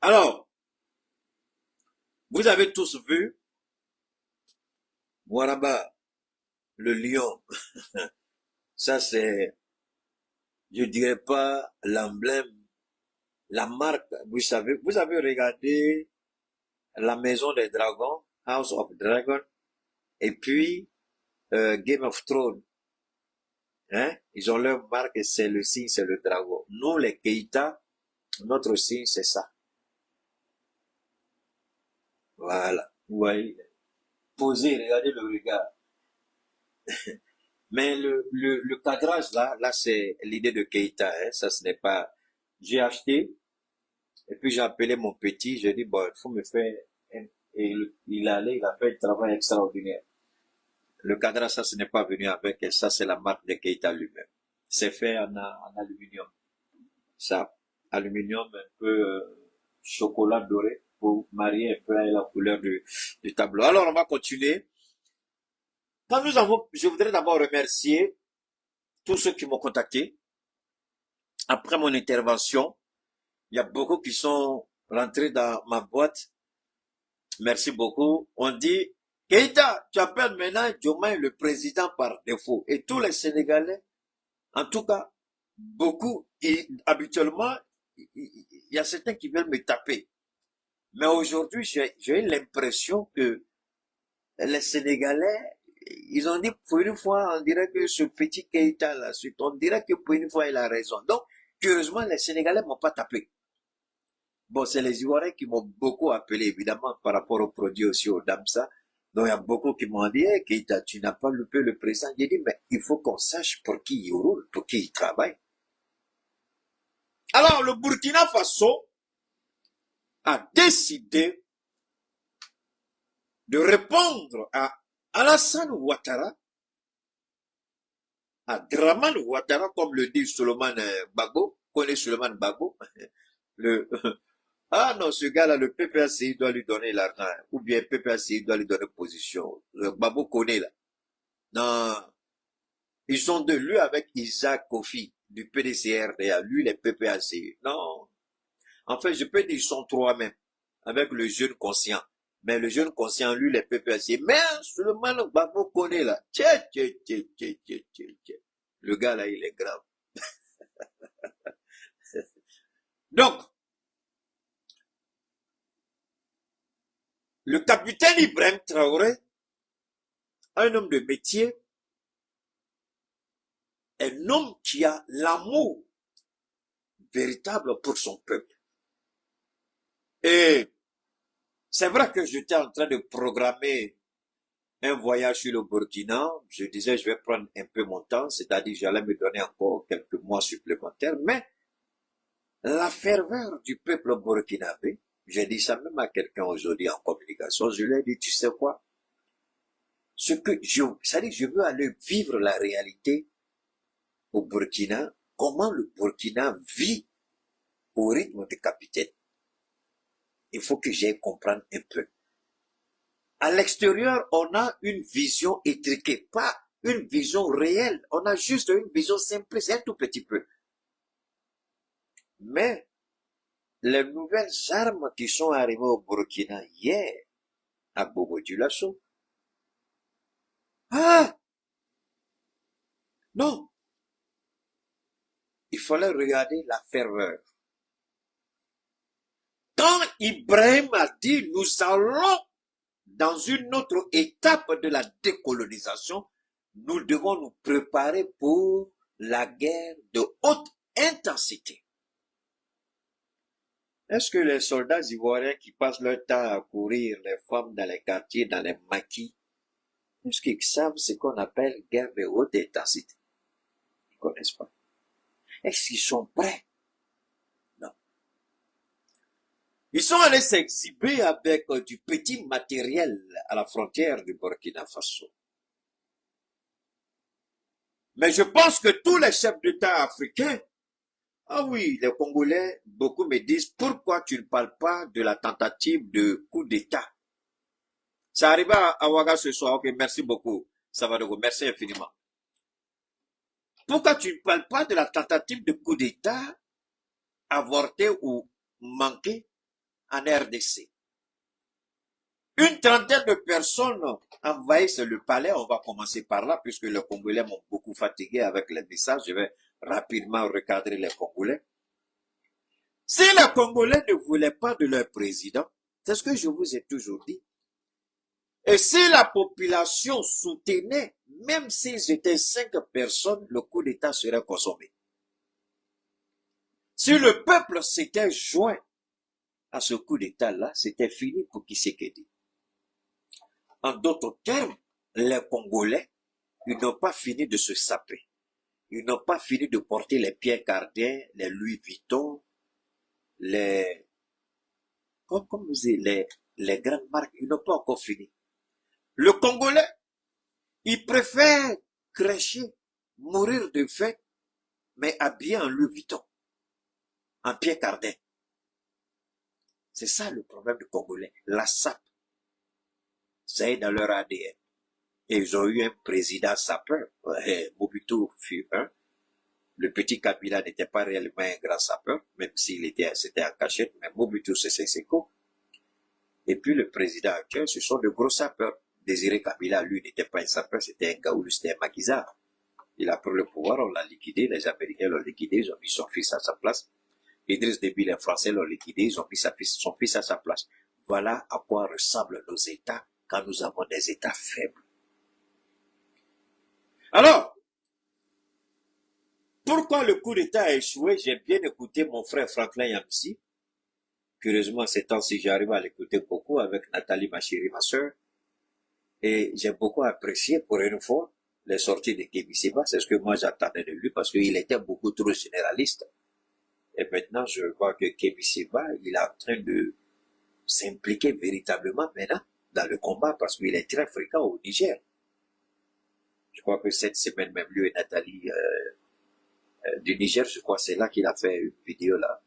Alors, vous avez tous vu Waraba, le lion. Ça, c'est, je dirais pas l'emblème, la marque. Vous avez regardé la maison des dragons, House of Dragon, et puis Game of Thrones. Hein? Ils ont leur marque et c'est le signe, c'est le dragon. Nous, les Keïta, notre signe, c'est ça. Voilà. Vous voyez, posez, regardez le regard. Mais le cadrage là c'est l'idée de Keïta, hein. Ça, ce n'est pas, j'ai acheté, et puis j'ai appelé mon petit, j'ai dit, bon, il faut me faire, et il a fait un travail extraordinaire. Le cadrage, ça, ce n'est pas venu avec, et ça, c'est la marque de Keïta lui-même. C'est fait en aluminium. Ça, aluminium un peu chocolat doré pour marier un peu à la couleur du tableau. Alors, on va continuer. Je voudrais d'abord remercier tous ceux qui m'ont contacté. Après mon intervention, il y a beaucoup qui sont rentrés dans ma boîte. Merci beaucoup. On dit, Keïta, tu appelles maintenant Diomaye le président par défaut. Et tous les Sénégalais, en tout cas, beaucoup, et habituellement, il y a certains qui veulent me taper. Mais aujourd'hui, j'ai l'impression que les Sénégalais, ils ont dit pour une fois, on dirait que ce petit Keïta là, on dirait que pour une fois, il a raison. Donc, curieusement, les Sénégalais m'ont pas tapé. Bon, c'est les Ivoiriens qui m'ont beaucoup appelé, évidemment, par rapport aux produits aussi au Damsa. Donc, il y a beaucoup qui m'ont dit, hey, Keïta, tu n'as pas loupé le président. J'ai dit, mais il faut qu'on sache pour qui il roule, pour qui il travaille. Alors, le Burkina Faso a décidé de répondre à Alassane Ouattara, à Draman Ouattara, comme le dit Suleiman Bago, connaît Suleiman Bago, le, ah non, ce gars-là, le PPACI doit lui donner l'argent, ou bien PPACI doit lui donner position. Le Babo connaît là. Non, ils sont deux, lui avec Isaac Kofi, du PDCRDA, lui les PPACI. Non, en fait, je peux dire ils sont trois même, avec le jeune conscient. Mais le jeune conscient, lui, les PPACI. Mais seulement le Babo connaît là. Le gars là, il est grave. Donc, le capitaine Ibrahim Traoré, un homme de métier, un homme qui a l'amour véritable pour son peuple. Et c'est vrai que j'étais en train de programmer un voyage sur le Burkina. Je disais, je vais prendre un peu mon temps, c'est-à-dire j'allais me donner encore quelques mois supplémentaires, mais la ferveur du peuple burkinabé, j'ai dit ça même à quelqu'un aujourd'hui en communication, je lui ai dit, tu sais quoi, c'est-à-dire je veux aller vivre la réalité au Burkina, comment le Burkina vit au rythme du capitaine. Il faut que j'aille comprendre un peu. À l'extérieur, on a une vision étriquée, pas une vision réelle. On a juste une vision simple, c'est un tout petit peu. Mais les nouvelles armes qui sont arrivées au Burkina hier, à Bobo-Dioulasso, ah, non, il fallait regarder la ferveur. Quand Ibrahim a dit, nous allons dans une autre étape de la décolonisation, nous devons nous préparer pour la guerre de haute intensité. Est-ce que les soldats ivoiriens qui passent leur temps à courir les femmes dans les quartiers, dans les maquis, est-ce qu'ils savent ce qu'on appelle guerre de haute intensité? Ils ne connaissent pas. Est-ce qu'ils sont prêts? Non. Ils sont allés s'exhiber avec du petit matériel à la frontière du Burkina Faso. Mais je pense que tous les chefs d'État africains, ah oui, les Congolais, beaucoup me disent, pourquoi tu ne parles pas de la tentative de coup d'État? Ça arrive à Ouaga ce soir, ok, merci beaucoup, Savadogo, merci infiniment. Pourquoi tu ne parles pas de la tentative de coup d'État avorté ou manqué en RDC. Une trentaine de personnes envahissent le palais. On va commencer par là, puisque les Congolais m'ont beaucoup fatigué avec les messages. Je vais rapidement recadrer les Congolais. Si les Congolais ne voulaient pas de leur président, c'est ce que je vous ai toujours dit. Et si la population soutenait, même s'ils étaient 5 personnes, le coup d'État serait consommé. Si le peuple s'était joint à ce coup d'État-là, c'était fini pour Tshisekedi. En d'autres termes, les Congolais, ils n'ont pas fini de se saper. Ils n'ont pas fini de porter les Pierre Cardin, les Louis Vuitton, comme vous dites, les grandes marques. Ils n'ont pas encore fini. Le Congolais, il préfère crècher, mourir de faim, mais habillé en Louis Vuitton, en Pierre Cardin. C'est ça le problème du Congolais, la sape. Ça est dans leur ADN. Et ils ont eu un président sapeur. Mobutu fut un. Le petit Kabila n'était pas réellement un grand sapeur, même s'il était, c'était en cachette, mais Mobutu Sese Seko. Et puis le président actuel, ce sont de gros sapeurs. Désiré Kabila, lui, n'était pas un sapeur, c'était un gaoulou, c'était un maquisard. Il a pris le pouvoir, on l'a liquidé, les Américains l'ont liquidé, ils ont mis son fils à sa place. Idriss Déby, les Français l'ont liquidé, ils ont mis son fils à sa place. Voilà à quoi ressemblent nos États quand nous avons des États faibles. Alors, pourquoi le coup d'État a échoué? J'ai bien écouté mon frère Franklin Yamsi. Curieusement, ces temps-ci, j'arrive à l'écouter beaucoup avec Nathalie, ma chérie, ma soeur. Et j'ai beaucoup apprécié, pour une fois, les sorties de Kémi Séba. C'est ce que moi j'attendais de lui parce qu'il était beaucoup trop généraliste. Et maintenant, je vois que Kémi Séba, il est en train de s'impliquer véritablement maintenant dans le combat parce qu'il est très fréquent au Niger. Je crois que cette semaine, même lui et Nathalie du Niger, je crois, c'est là qu'il a fait une vidéo là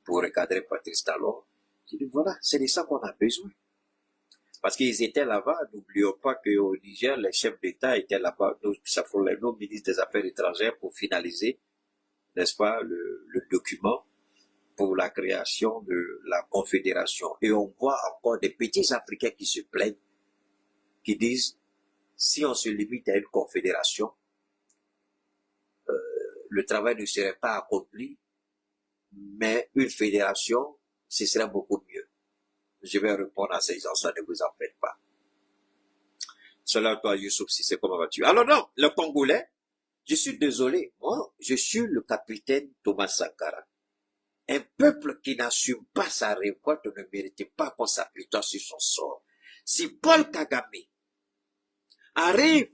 pour recadrer Patrice Talon. J'ai dit, voilà, c'est de ça qu'on a besoin. Parce qu'ils étaient là-bas, n'oublions pas qu'au Niger, les chefs d'État étaient là-bas, nos ministres des Affaires étrangères pour finaliser, n'est-ce pas, le document pour la création de la Confédération. Et on voit encore des petits Africains qui se plaignent, qui disent, si on se limite à une confédération, le travail ne serait pas accompli, mais une fédération, ce serait beaucoup mieux. Je vais répondre à ces gens, ne vous en faites pas. Cela, toi, Youssouf, si c'est comment vas-tu? Alors non, le Congolais, je suis désolé, moi, je suis le capitaine Thomas Sankara. Un peuple qui n'assume pas sa révolte ne mérite pas qu'on s'appuie sur son sort. Si Paul Kagame arrive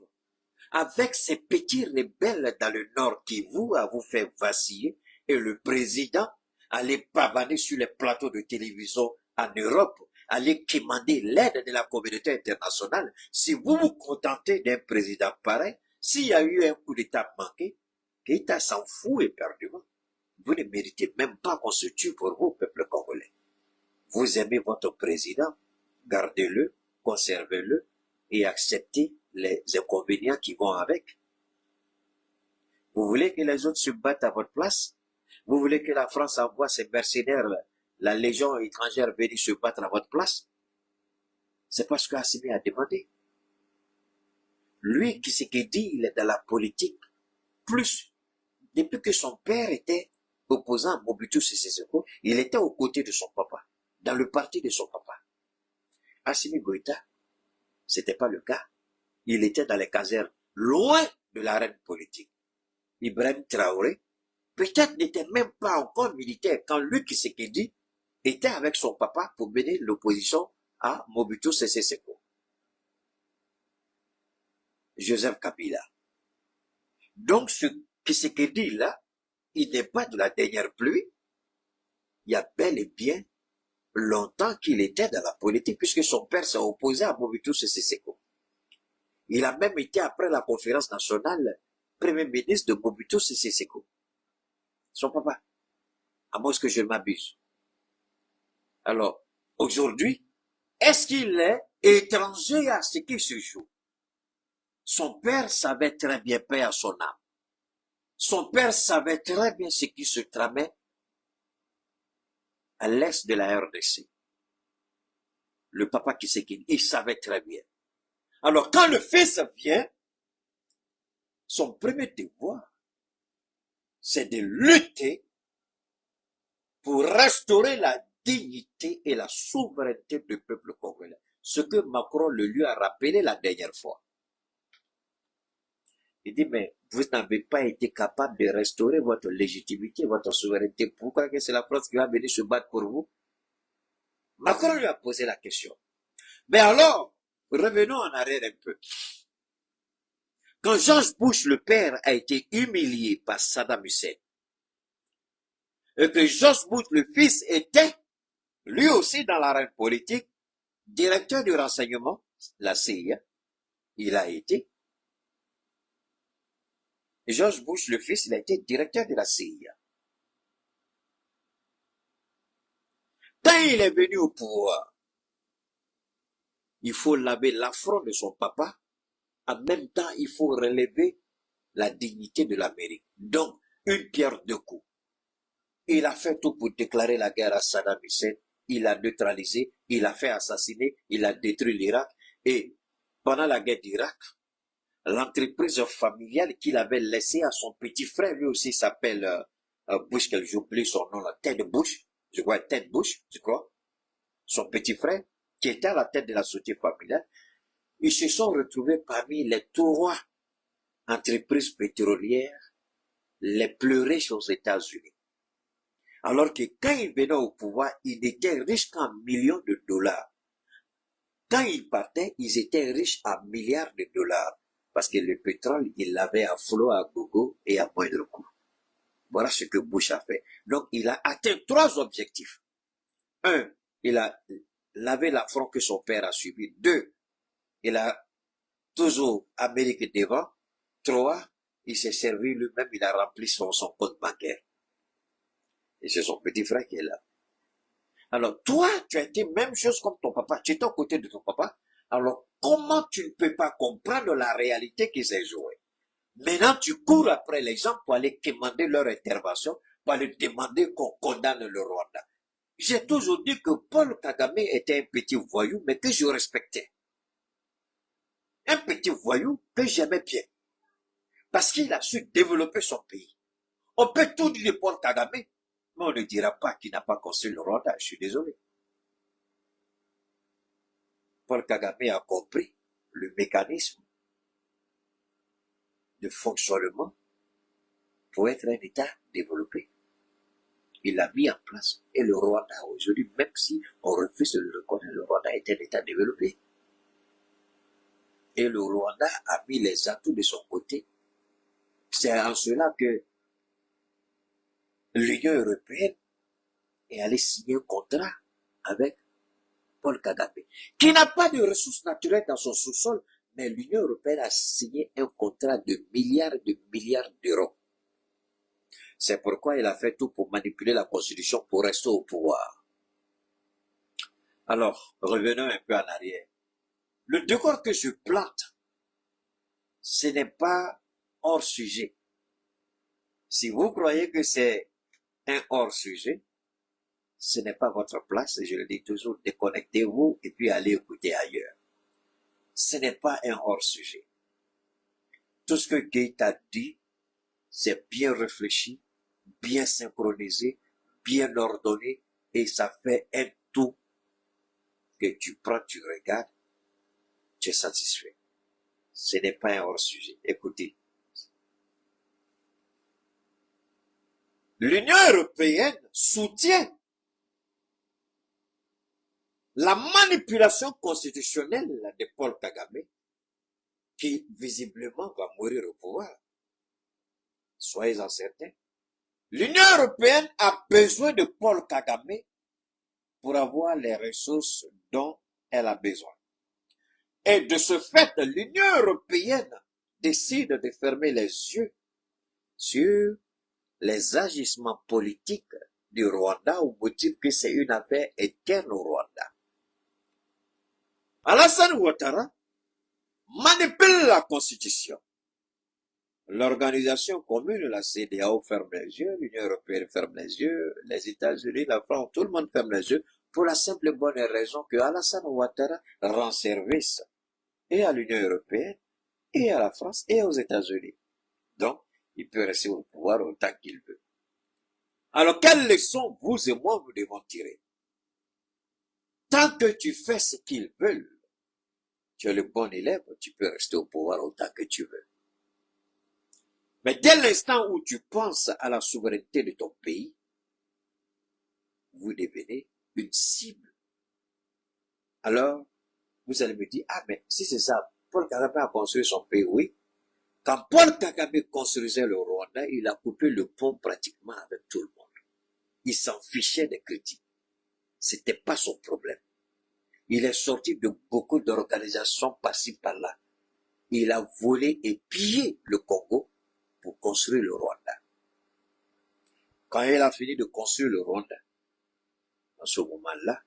avec ces petits rebelles dans le Nord Kivu à vous faire vaciller et le président aller pavaner sur les plateaux de télévision en Europe, aller quémander l'aide de la communauté internationale, si vous vous contentez d'un président pareil, s'il y a eu un coup d'État manqué, Keïta s'en fout éperdument. Vous ne méritez même pas qu'on se tue pour vous, peuple congolais. Vous aimez votre président, gardez-le, conservez-le et acceptez les inconvénients qui vont avec. Vous voulez que les autres se battent à votre place? Vous voulez que la France envoie ses mercenaires, la Légion étrangère venir se battre à votre place? C'est parce que Assimi a demandé. Lui, qui ce qu'il dit, il est dans la politique. Plus, depuis que son père était opposant à Mobutu Sese Seko, il était aux côtés de son papa, dans le parti de son papa. Assimi Goïta, c'était pas le cas. Il était dans les casernes, loin de l'arène politique. Ibrahim Traoré, peut-être n'était même pas encore militaire quand lui, qui ce qu'il dit, était avec son papa pour mener l'opposition à Mobutu Sese Seko. Joseph Kabila. Donc, ce qu'il dit là, il n'est pas de la dernière pluie. Il y a bel et bien longtemps qu'il était dans la politique, puisque son père s'est opposé à Mobutu Sese Seko. Il a même été, après la conférence nationale, premier ministre de Mobutu Sese Seko. Son papa. À moins que je ne m'abuse. Alors, aujourd'hui, est-ce qu'il est étranger à ce qui se joue? Son père savait très bien, paix à son âme. Son père savait très bien ce qui se tramait à l'est de la RDC. le papa Tshisekedi, il savait très bien. Alors, quand le fils vient, son premier devoir, c'est de lutter pour restaurer la dignité et la souveraineté du peuple congolais. Ce que Macron lui a rappelé la dernière fois. Il dit, mais vous n'avez pas été capable de restaurer votre légitimité, votre souveraineté. Pourquoi que c'est la France qui va venir se battre pour vous? Macron lui a posé la question. Mais alors, revenons en arrière un peu. Quand George Bush, le père, a été humilié par Saddam Hussein, et que George Bush, le fils, était, lui aussi dans l'arène politique, directeur du renseignement, la CIA, il a été. Et George Bush, le fils, il a été directeur de la CIA. Quand il est venu au pouvoir, il faut laver l'affront de son papa. En même temps, il faut relever la dignité de l'Amérique. Donc, une pierre deux coups. Il a fait tout pour déclarer la guerre à Saddam Hussein. Il a neutralisé, il a fait assassiner, il a détruit l'Irak. Et pendant la guerre d'Irak, l'entreprise familiale qu'il avait laissée à son petit frère, lui aussi s'appelle Bush, que j'oublie son nom, Ted Bush, je crois, Ted Bush, je crois, son petit frère, qui était à la tête de la société familiale, ils se sont retrouvés parmi les trois entreprises pétrolières les plus riches aux États-Unis. Alors que quand il venait au pouvoir, ils étaient riches qu'en millions de dollars. Quand ils partaient, ils étaient riches en milliards de dollars. Parce que le pétrole, il l'avait à flot, à gogo et à moindre coût. Voilà ce que Bush a fait. Donc, il a atteint trois objectifs. Un, il a lavé l'affront que son père a subi. Deux, il a toujours Amérique devant. Trois, il s'est servi lui-même, il a rempli son compte bancaire. Et c'est son petit frère qui est là. Alors, toi, tu as été même chose comme ton papa. Tu étais aux côtés de ton papa. Alors, comment tu ne peux pas comprendre la réalité qui s'est jouée? Maintenant, tu cours après les gens pour aller demander leur intervention, pour aller demander qu'on condamne le Rwanda. J'ai toujours dit que Paul Kagame était un petit voyou, mais que je respectais. Un petit voyou que j'aimais bien. Parce qu'il a su développer son pays. On peut tout dire de Paul Kagame, mais on ne dira pas qu'il n'a pas construit le Rwanda. Je suis désolé. Paul Kagame a compris le mécanisme de fonctionnement pour être un État développé. Il l'a mis en place. Et le Rwanda, aujourd'hui, même si on refuse de le reconnaître, le Rwanda est un État développé. Et le Rwanda a mis les atouts de son côté. C'est en cela que l'Union européenne est allée signer un contrat avec Paul Kagame, qui n'a pas de ressources naturelles dans son sous-sol, mais l'Union européenne a signé un contrat de milliards d'euros. C'est pourquoi il a fait tout pour manipuler la Constitution pour rester au pouvoir. Alors, revenons un peu en arrière. Le décor que je plante, ce n'est pas hors sujet. Si vous croyez que c'est un hors sujet, ce n'est pas votre place, et je le dis toujours, déconnectez-vous et puis allez écouter ailleurs. Ce n'est pas un hors sujet. Tout ce que Gate a dit, c'est bien réfléchi, bien synchronisé, bien ordonné, et ça fait un tout que tu prends, tu regardes, tu es satisfait. Ce n'est pas un hors-sujet. Écoutez. L'Union européenne soutient la manipulation constitutionnelle de Paul Kagame, qui visiblement va mourir au pouvoir. Soyez-en certains. L'Union européenne a besoin de Paul Kagame pour avoir les ressources dont elle a besoin. Et de ce fait, l'Union européenne décide de fermer les yeux sur les agissements politiques du Rwanda au motif que c'est une affaire interne au Rwanda. Alassane Ouattara manipule la Constitution. L'organisation commune, la CEDEAO ferme les yeux, l'Union européenne ferme les yeux, les États-Unis, la France, tout le monde ferme les yeux Pour la simple et bonne raison que Alassane Ouattara rend service et à l'Union européenne, et à la France, et aux États-Unis. Donc, il peut rester au pouvoir autant qu'il veut. Alors, quelle leçon vous et moi nous devons tirer? Tant que tu fais ce qu'ils veulent, tu es le bon élève, tu peux rester au pouvoir autant que tu veux. Mais dès l'instant où tu penses à la souveraineté de ton pays, vous devenez une cible. Alors, vous allez me dire, ah mais si c'est ça, Paul Kagame a construit son pays, oui. Quand Paul Kagame construisait le Rwanda, il a coupé le pont pratiquement avec tout le monde. Il s'en fichait des critiques. C'était pas son problème. Il est sorti de beaucoup d'organisations par-ci par-là. Il a volé et pillé le Congo pour construire le Rwanda. Quand il a fini de construire le Rwanda, à ce moment-là,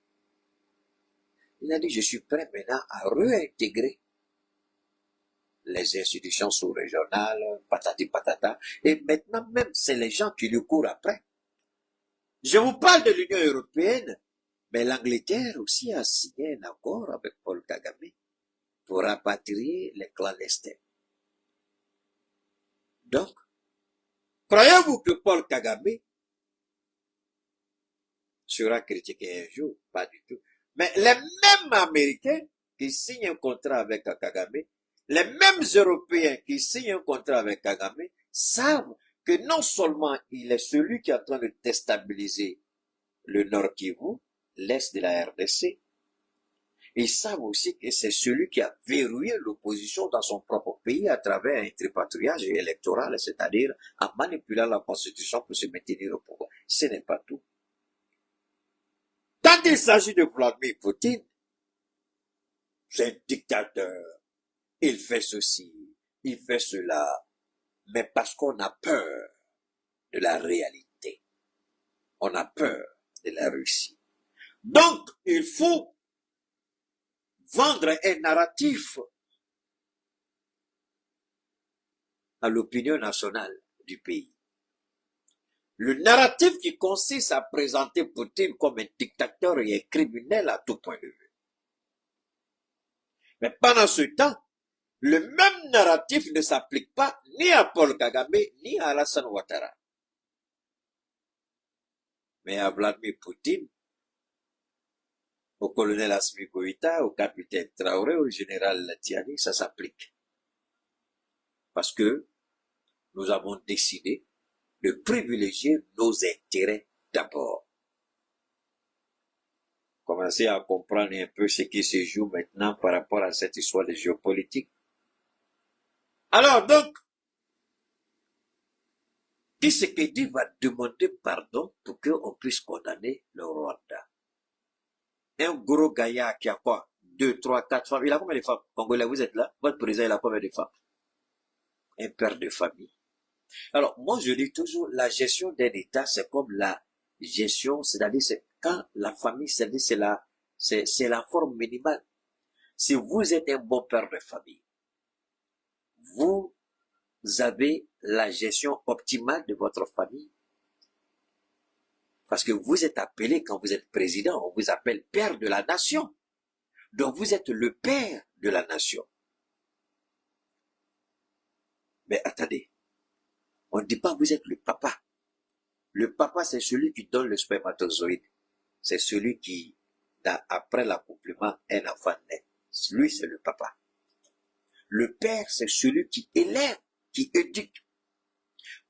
il a dit, je suis prêt maintenant à réintégrer les institutions sous-régionales, patati patata, et maintenant même, c'est les gens qui lui courent après. Je vous parle de l'Union européenne, mais l'Angleterre aussi a signé un accord avec Paul Kagame pour rapatrier les clandestins. Donc, croyez-vous que Paul Kagame sera critiqué un jour? Pas du tout. Mais les mêmes Américains qui signent un contrat avec Kagame, les mêmes Européens qui signent un contrat avec Kagame, savent que non seulement il est celui qui est en train de déstabiliser le Nord Kivu, l'Est de la RDC, ils savent aussi que c'est celui qui a verrouillé l'opposition dans son propre pays à travers un tripatouillage électoral, c'est-à-dire en manipulant la constitution pour se maintenir au pouvoir. Ce n'est pas tout. Quand il s'agit de Vladimir Poutine, c'est un dictateur. Il fait ceci, il fait cela, mais parce qu'on a peur de la réalité. On a peur de la Russie. Donc, il faut vendre un narratif à l'opinion nationale du pays. Le narratif qui consiste à présenter Poutine comme un dictateur et un criminel à tout point de vue. Mais pendant ce temps, le même narratif ne s'applique pas ni à Paul Kagame ni à Alassane Ouattara. Mais à Vladimir Poutine, au colonel Assimi Goïta, au capitaine Traoré, au général Tiani, ça s'applique. Parce que nous avons décidé de privilégier nos intérêts d'abord. Commencez à comprendre un peu ce qui se joue maintenant par rapport à cette histoire de géopolitique. Alors donc, Tshisekedi va demander pardon pour qu'on puisse condamner le Rwanda. Un gros gaillard qui a quoi? 2, 3, 4 femmes. Il a combien de femmes? Congolais, vous êtes là? Votre président, il a combien de femmes? Un père de famille. Alors, moi, je dis toujours, la gestion d'un État, c'est comme la gestion, c'est-à-dire, c'est quand la famille, c'est-à-dire, c'est la forme minimale. Si vous êtes un bon père de famille, vous avez la gestion optimale de votre famille. Parce que vous êtes appelé, quand vous êtes président, on vous appelle père de la nation. Donc vous êtes le père de la nation. Mais attendez, on ne dit pas vous êtes le papa. Le papa, c'est celui qui donne le spermatozoïde. C'est celui qui, après l'accouplement, un enfant naît. Lui, c'est le papa. Le père, c'est celui qui élève, qui éduque.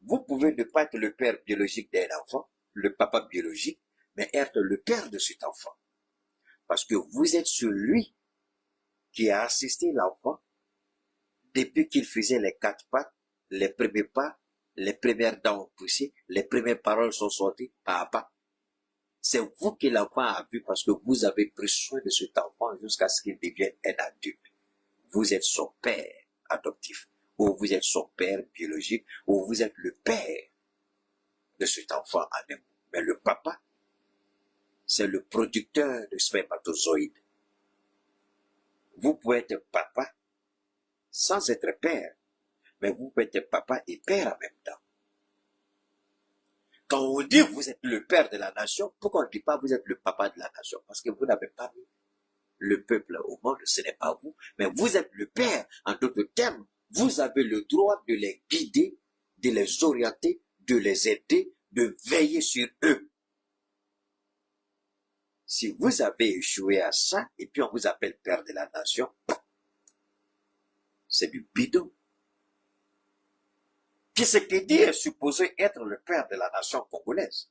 Vous pouvez ne pas être le père biologique d'un enfant, le papa biologique, mais être le père de cet enfant. Parce que vous êtes celui qui a assisté l'enfant depuis qu'il faisait les 4 pattes, les premiers pas, les premières dents ont poussé, les premières paroles sont sorties, papa. C'est vous que l'enfant a vu parce que vous avez pris soin de cet enfant jusqu'à ce qu'il devienne un adulte. Vous êtes son père adoptif, ou vous êtes son père biologique, ou vous êtes le père de cet enfant en amour. Mais le papa, c'est le producteur de spermatozoïdes. Vous pouvez être papa sans être père, mais vous pouvez être papa et père en même temps. Quand on dit vous êtes le père de la nation, pourquoi on ne dit pas vous êtes le papa de la nation? Parce que vous n'avez pas mis le peuple au monde, ce n'est pas vous, mais vous êtes le père. En d'autres termes, vous avez le droit de les guider, de les orienter, de les aider, de veiller sur eux. Si vous avez échoué à ça, et puis on vous appelle père de la nation, c'est du bidon. Tshisekedi est supposé être le père de la nation congolaise.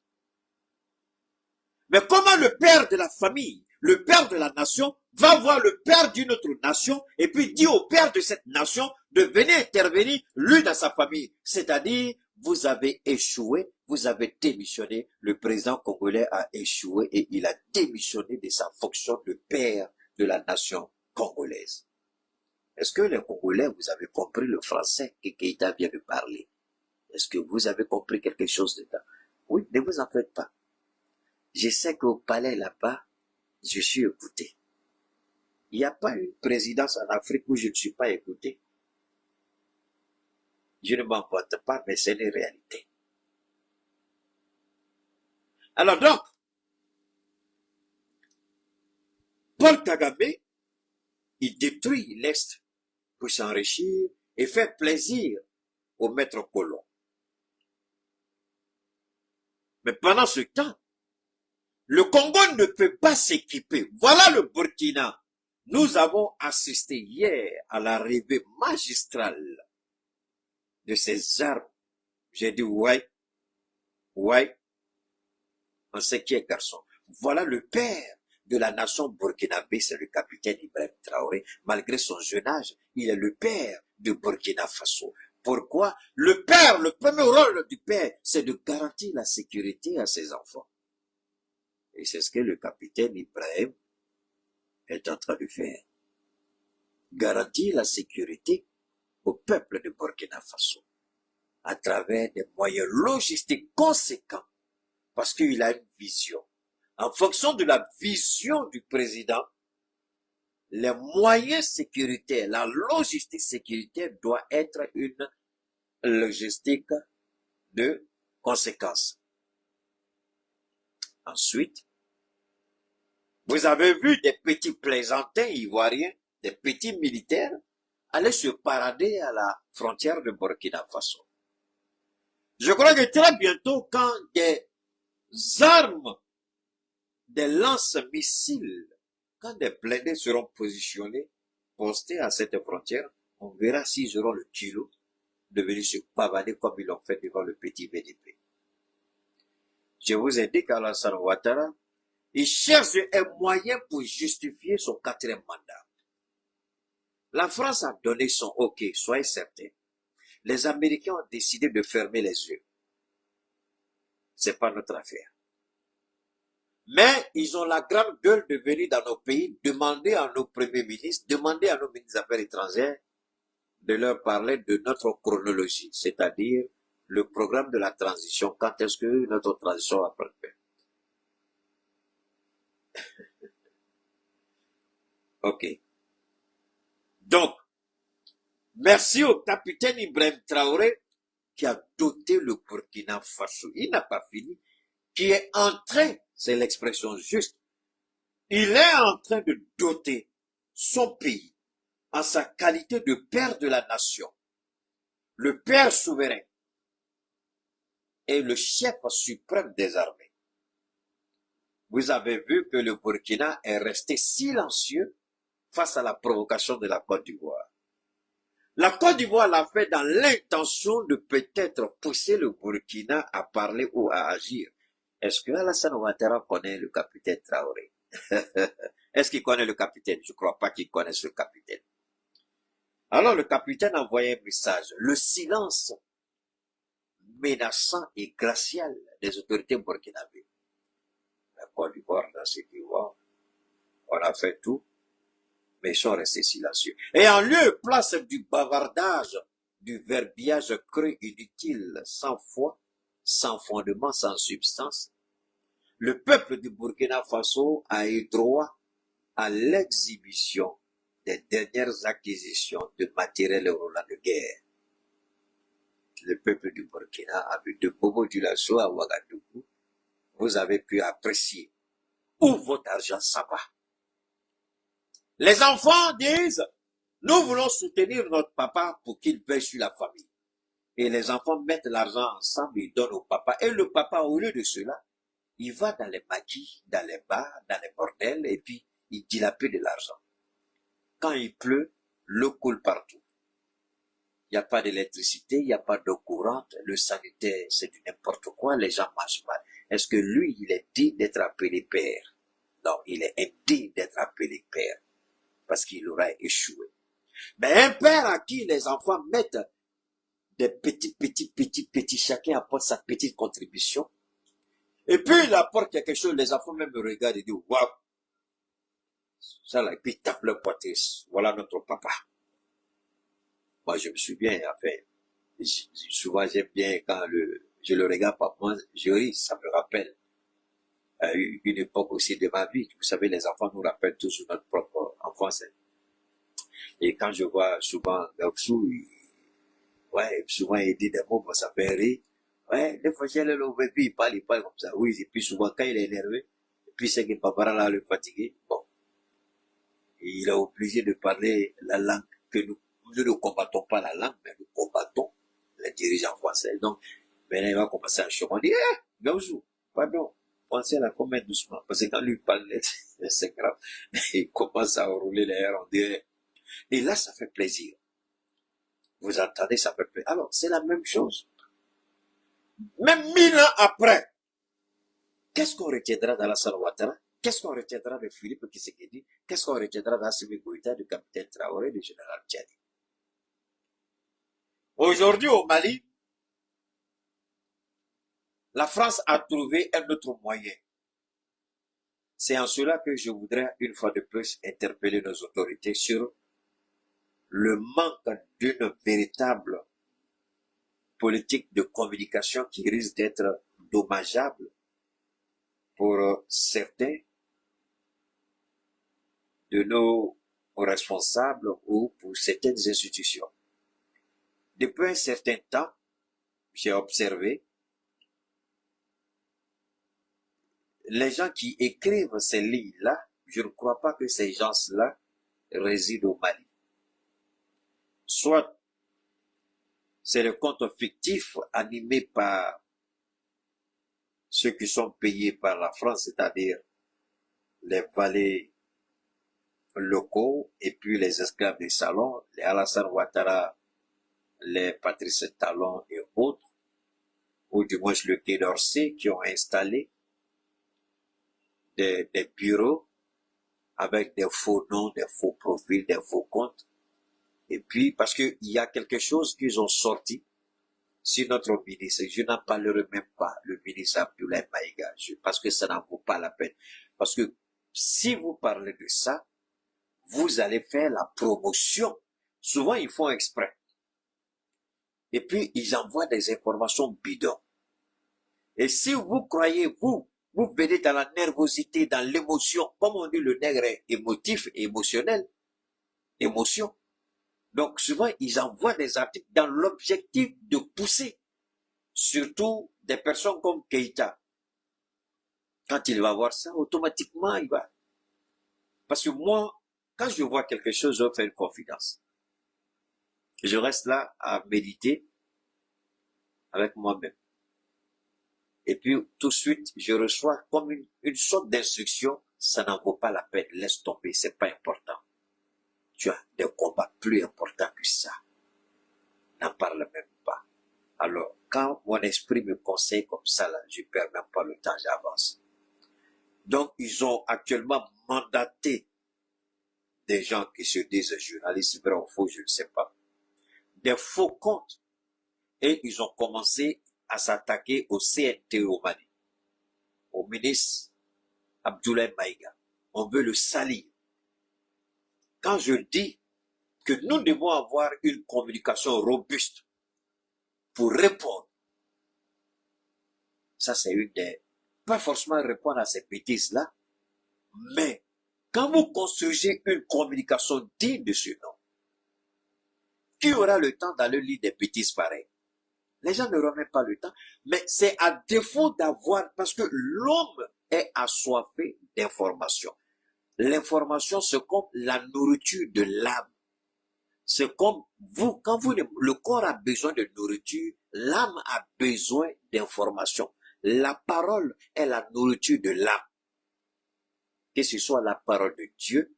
Mais comment le père de la famille, le père de la nation, va voir le père d'une autre nation et puis dit au père de cette nation de venir intervenir, lui, dans sa famille? C'est-à-dire, vous avez échoué, vous avez démissionné, le président congolais a échoué et il a démissionné de sa fonction de père de la nation congolaise. Est-ce que les Congolais, vous avez compris le français que Keïta vient de parler? Est-ce que vous avez compris quelque chose de ça? Oui, ne vous en faites pas. Je sais qu'au palais là-bas, je suis écouté. Il n'y a pas une présidence en Afrique où je ne suis pas écouté. Je ne m'en vote pas, mais c'est une réalité. Alors donc, Paul Kagame, il détruit l'Est pour s'enrichir et faire plaisir aux maîtres colons. Mais pendant ce temps, le Congo ne peut pas s'équiper. Voilà le Burkina. Nous avons assisté hier à l'arrivée magistrale de ces armes. J'ai dit, ouais, on sait qui est garçon. Voilà le père de la nation burkinabé, c'est le capitaine Ibrahim Traoré. Malgré son jeune âge, il est le père de Burkina Faso. Pourquoi? Le père, le premier rôle du père, c'est de garantir la sécurité à ses enfants. Et c'est ce que le capitaine Ibrahim est en train de faire. Garantir la sécurité au peuple de Burkina Faso à travers des moyens logistiques conséquents parce qu'il a une vision. En fonction de la vision du président, les moyens sécuritaires, la logistique sécuritaire doit être une logistique de conséquence. Ensuite, vous avez vu des petits plaisantins ivoiriens, des petits militaires, aller se parader à la frontière de Burkina Faso. Je crois que très bientôt, quand des armes, des lance-missiles, quand des blindés seront positionnés, postés à cette frontière, on verra s'ils auront le culot de venir se pavaner comme ils l'ont fait devant le petit BDP. Je vous ai dit qu'Alassane Ouattara, il cherche un moyen pour justifier son 4e mandat. La France a donné son OK, soyez certains. Les Américains ont décidé de fermer les yeux. C'est pas notre affaire. Mais ils ont la grande gueule de venir dans nos pays, demander à nos premiers ministres, demander à nos ministres des Affaires étrangères de leur parler de notre chronologie, c'est-à-dire le programme de la transition. Quand est-ce que notre transition va prendre fin? OK. Donc, merci au capitaine Ibrahim Traoré qui a doté le Burkina Faso. Il n'a pas fini. Qui est en train, c'est l'expression juste, il est en train de doter son pays en sa qualité de père de la nation, le père souverain et le chef suprême des armées. Vous avez vu que le Burkina est resté silencieux face à la provocation de la Côte d'Ivoire. La Côte d'Ivoire l'a fait dans l'intention de peut-être pousser le Burkina à parler ou à agir. Est-ce que Alassane Ouattara connaît le capitaine Traoré? Est-ce qu'il connaît le capitaine? Je ne crois pas qu'il connaisse le capitaine. Alors le capitaine a envoyé un message. Le silence menaçant et glacial des autorités burkinabées. La Côte d'Ivoire, dans cette Ivoire, on a fait tout, mais ils sont restés silencieux. Et en lieu et place du bavardage, du verbiage creux inutile, sans foi, sans fondement, sans substance, le peuple du Burkina Faso a eu droit à l'exhibition des dernières acquisitions de matériel roulant de guerre. le peuple du Burkina, avec de Bobo Dioulasso à Ouagadougou, vous avez pu apprécier où votre argent s'en va. Les enfants disent, nous voulons soutenir notre papa pour qu'il veille sur la famille. Et les enfants mettent l'argent ensemble, ils donnent au papa. Et le papa, au lieu de cela, il va dans les maquis, dans les bars, dans les bordels, et puis il dilapide de l'argent. Quand il pleut, l'eau coule partout. Il n'y a pas d'électricité, il n'y a pas d'eau courante, le sanitaire, c'est du n'importe quoi, les gens mangent mal. Est-ce que lui, il est digne d'être appelé père? Non, il est indigne d'être appelé père, parce qu'il aura échoué. Mais un père à qui les enfants mettent des petits, chacun apporte sa petite contribution, et puis il apporte quelque chose, les enfants même me regardent et disent, waouh, ça là, et puis ils tapent leur poitrine, voilà notre papa. Moi, je me souviens, enfin, souvent j'aime bien quand je le regarde par moi, je ris, ça me rappelle une époque aussi de ma vie. Vous savez, les enfants nous rappellent toujours notre propre enfance. Et quand je vois souvent Gaussou, ouais, souvent il dit des mots, ça fait rire. Ouais, des fois j'ai le levé, puis il parle comme ça. Oui, et puis souvent quand il est énervé, et puis c'est que papa là le fatigué, bon, il est obligé de parler la langue que nous ne combattons pas la langue, mais nous combattons les dirigeants français. Donc, maintenant il va commencer à changer. On dit, Gaussou, pardon, français là, comme doucement, parce que quand lui parle, c'est grave. Il commence à rouler les airs, on dirait. Et là, ça fait plaisir. Vous entendez, ça fait plaisir. Alors, c'est la même chose. Même 1000 ans après, qu'est-ce qu'on retiendra d'Alassane Ouattara? Qu'est-ce qu'on retiendra de Philippe Tshisekedi? Qu'est-ce qu'on retiendra d'Assimi Goïta, du capitaine Traoré, du général Tchadi? Aujourd'hui, au Mali, la France a trouvé un autre moyen. C'est en cela que je voudrais, une fois de plus, interpeller nos autorités sur le manque d'une véritable politique de communication qui risque d'être dommageable pour certains de nos responsables ou pour certaines institutions. Depuis un certain temps, j'ai observé les gens qui écrivent ces lignes-là, je ne crois pas que ces gens-là résident au Mali. Soit c'est le compte fictif animé par ceux qui sont payés par la France, c'est-à-dire les valets locaux et puis les esclaves des salons, les Alassane Ouattara, les Patrice Talon et autres, ou du moins le Quai d'Orsay, qui ont installé des bureaux avec des faux noms, des faux profils, des faux comptes. Et puis, parce qu'il y a quelque chose qu'ils ont sorti sur notre ministre, je n'en parlerai même pas, le ministre Abdoulaye Maïga, parce que ça n'en vaut pas la peine. Parce que si vous parlez de ça, vous allez faire la promotion. Souvent, ils font exprès. Et puis, ils envoient des informations bidons. Et si vous croyez, vous venez dans la nervosité, dans l'émotion, comme on dit, le nègre est émotif et émotionnel, émotion. Donc, souvent, ils envoient des articles dans l'objectif de pousser, surtout des personnes comme Keïta. Quand il va voir ça, automatiquement, il va. Parce que moi, quand je vois quelque chose, je fais une confidence. Je reste là à méditer avec moi-même. Et puis, tout de suite, je reçois comme une sorte d'instruction, ça n'en vaut pas la peine, laisse tomber, c'est pas important. Tu as des combats plus importants que ça. N'en parle même pas. Alors, quand mon esprit me conseille comme ça, là, je perds même pas le temps, j'avance. Donc, ils ont actuellement mandaté des gens qui se disent journalistes, vrai ou faux, je ne sais pas, des faux comptes. Et ils ont commencé à s'attaquer au CNT au Mali, au ministre Abdoulaye Maïga. On veut le salir. Quand je dis que nous devons avoir une communication robuste pour répondre, ça c'est une des, pas forcément répondre à ces bêtises-là, mais quand vous construisez une communication digne de ce nom, qui aura le temps d'aller lire des bêtises pareilles? Les gens ne remettent pas le temps. Mais c'est à défaut d'avoir, parce que l'homme est assoiffé d'informations. L'information, c'est comme la nourriture de l'âme. C'est comme vous, quand le corps a besoin de nourriture, l'âme a besoin d'informations. La parole est la nourriture de l'âme. Que ce soit la parole de Dieu,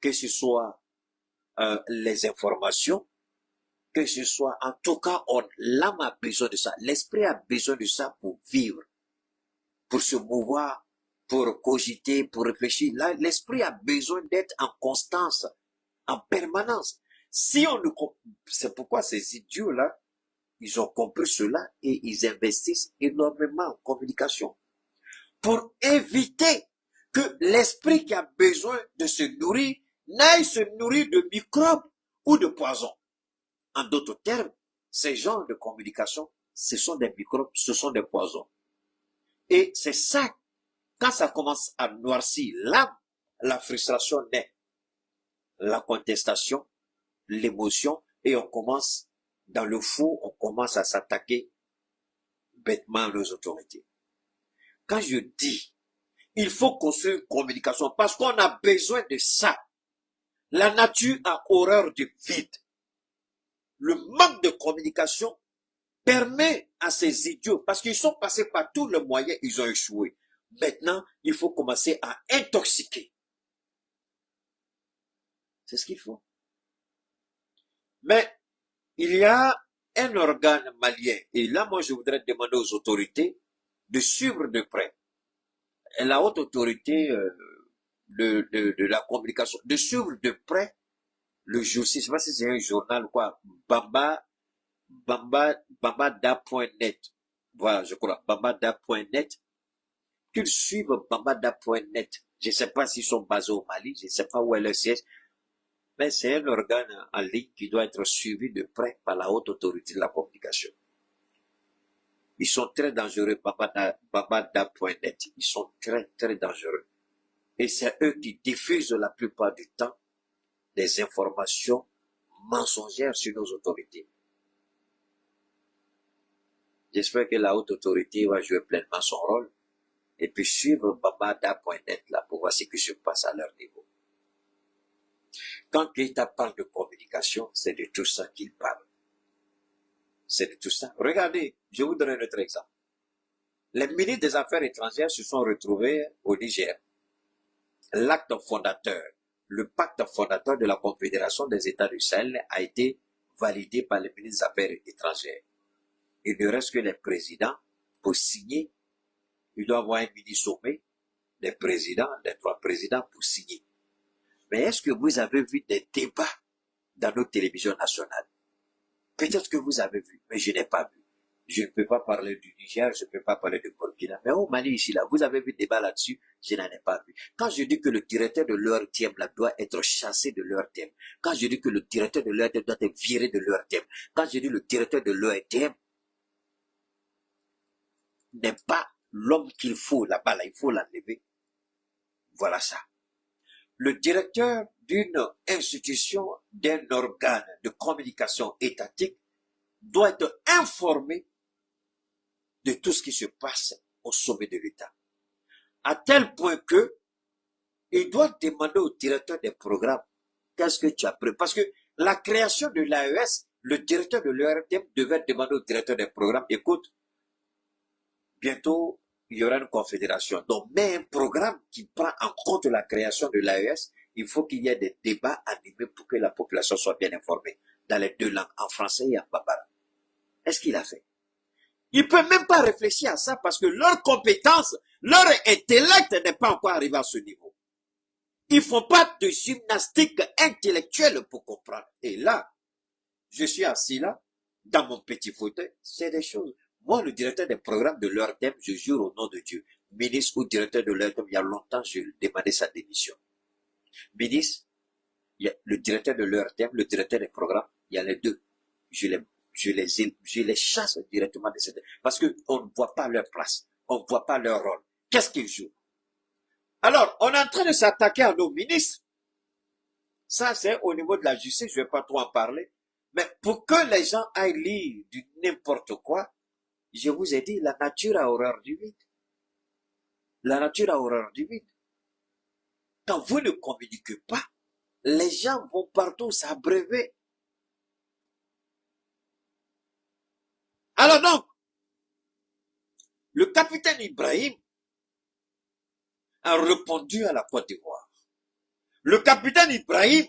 que ce soit les informations, que ce soit, en tout cas, l'âme a besoin de ça. L'esprit a besoin de ça pour vivre, pour se mouvoir, pour cogiter, pour réfléchir. Là, l'esprit a besoin d'être en constance, en permanence. Si on ne c'est pourquoi ces idiots-là, ils ont compris cela et ils investissent énormément en communication. Pour éviter que l'esprit qui a besoin de se nourrir n'aille se nourrir de microbes ou de poisons. En d'autres termes, ces genres de communication, ce sont des microbes, ce sont des poisons. Et c'est ça, quand ça commence à noircir l'âme, la frustration naît, la contestation, l'émotion, et on commence, dans le faux, on commence à s'attaquer bêtement aux autorités. Quand je dis, il faut construire une communication, parce qu'on a besoin de ça. La nature a horreur du vide. Le manque de communication permet à ces idiots, parce qu'ils sont passés par tous les moyens, ils ont échoué. Maintenant, il faut commencer à intoxiquer. C'est ce qu'il faut. Mais il y a un organe malien, et là, moi, je voudrais demander aux autorités de suivre de près. Et la haute autorité de la communication, de suivre de près le jour, je ne sais pas si c'est un journal ou quoi, bambada.net. Voilà, je crois, bambada.net. Qu'ils suivent bambada.net. Je ne sais pas s'ils sont basés au Mali, je ne sais pas où est le siège, mais c'est un organe en ligne qui doit être suivi de près par la haute autorité de la communication. Ils sont très dangereux, bambada.net. Ils sont très, très dangereux. Et c'est eux qui diffusent la plupart du temps des informations mensongères sur nos autorités. J'espère que la haute autorité va jouer pleinement son rôle et puis suivre bambada.net là pour voir ce qui se passe à leur niveau. Quand Keïta parle de communication, c'est de tout ça qu'il parle. C'est de tout ça. Regardez, je vous donne un autre exemple. Les ministres des Affaires étrangères se sont retrouvés au Niger. L'acte fondateur, le pacte fondateur de la Confédération des États du Sahel a été validé par les ministres des Affaires étrangères. Il ne reste que les présidents pour signer. Il doit y avoir un mini-sommet des présidents, des 3 présidents pour signer. Mais est-ce que vous avez vu des débats dans nos télévisions nationales? Peut-être que vous avez vu, mais je n'ai pas vu. Je ne peux pas parler du Niger, je ne peux pas parler de Burkina. Mais au Mali, ici, là, vous avez vu des débats là-dessus, je n'en ai pas vu. Quand je dis que le directeur de l'ERTM là doit être chassé de l'ERTM, quand je dis que le directeur de l'ERTM doit être viré de l'ERTM, quand je dis le directeur de l'ERTM n'est pas l'homme qu'il faut là-bas, là, il faut l'enlever. Voilà ça. Le directeur d'une institution, d'un organe de communication étatique doit être informé de tout ce qui se passe au sommet de l'État. À tel point que il doit demander au directeur des programmes qu'est-ce que tu as pris. Parce que la création de l'AES, le directeur de l'ERTM devait demander au directeur des programmes, écoute, bientôt il y aura une confédération. Donc, mais un programme qui prend en compte la création de l'AES, il faut qu'il y ait des débats animés pour que la population soit bien informée dans les 2 langues, en français et en bambara. Est-ce qu'il a fait? Il ne peut même pas réfléchir à ça parce que leur compétence, leur intellect n'est pas encore arrivé à ce niveau. Ils ne font pas de gymnastique intellectuelle pour comprendre. Et là, je suis assis là, dans mon petit fauteuil, c'est des choses. Moi, le directeur des programmes de l'ERTM, je jure au nom de Dieu, ministre ou directeur de l'ERTM, il y a longtemps, je demandais sa démission. Ministre, il y a le directeur de l'ERTM, le directeur des programmes, il y a les deux. Je les chasse directement de cette... Parce qu'on ne voit pas leur place, on ne voit pas leur rôle. Qu'est-ce qu'ils jouent? Alors, on est en train de s'attaquer à nos ministres. Ça, c'est au niveau de la justice, je ne vais pas trop en parler. Mais pour que les gens aillent lire du n'importe quoi, je vous ai dit, la nature a horreur du vide. La nature a horreur du vide. Quand vous ne communiquez pas, les gens vont partout s'abreuver. Alors donc, le capitaine Ibrahim a répondu à la Côte d'Ivoire. Le capitaine Ibrahim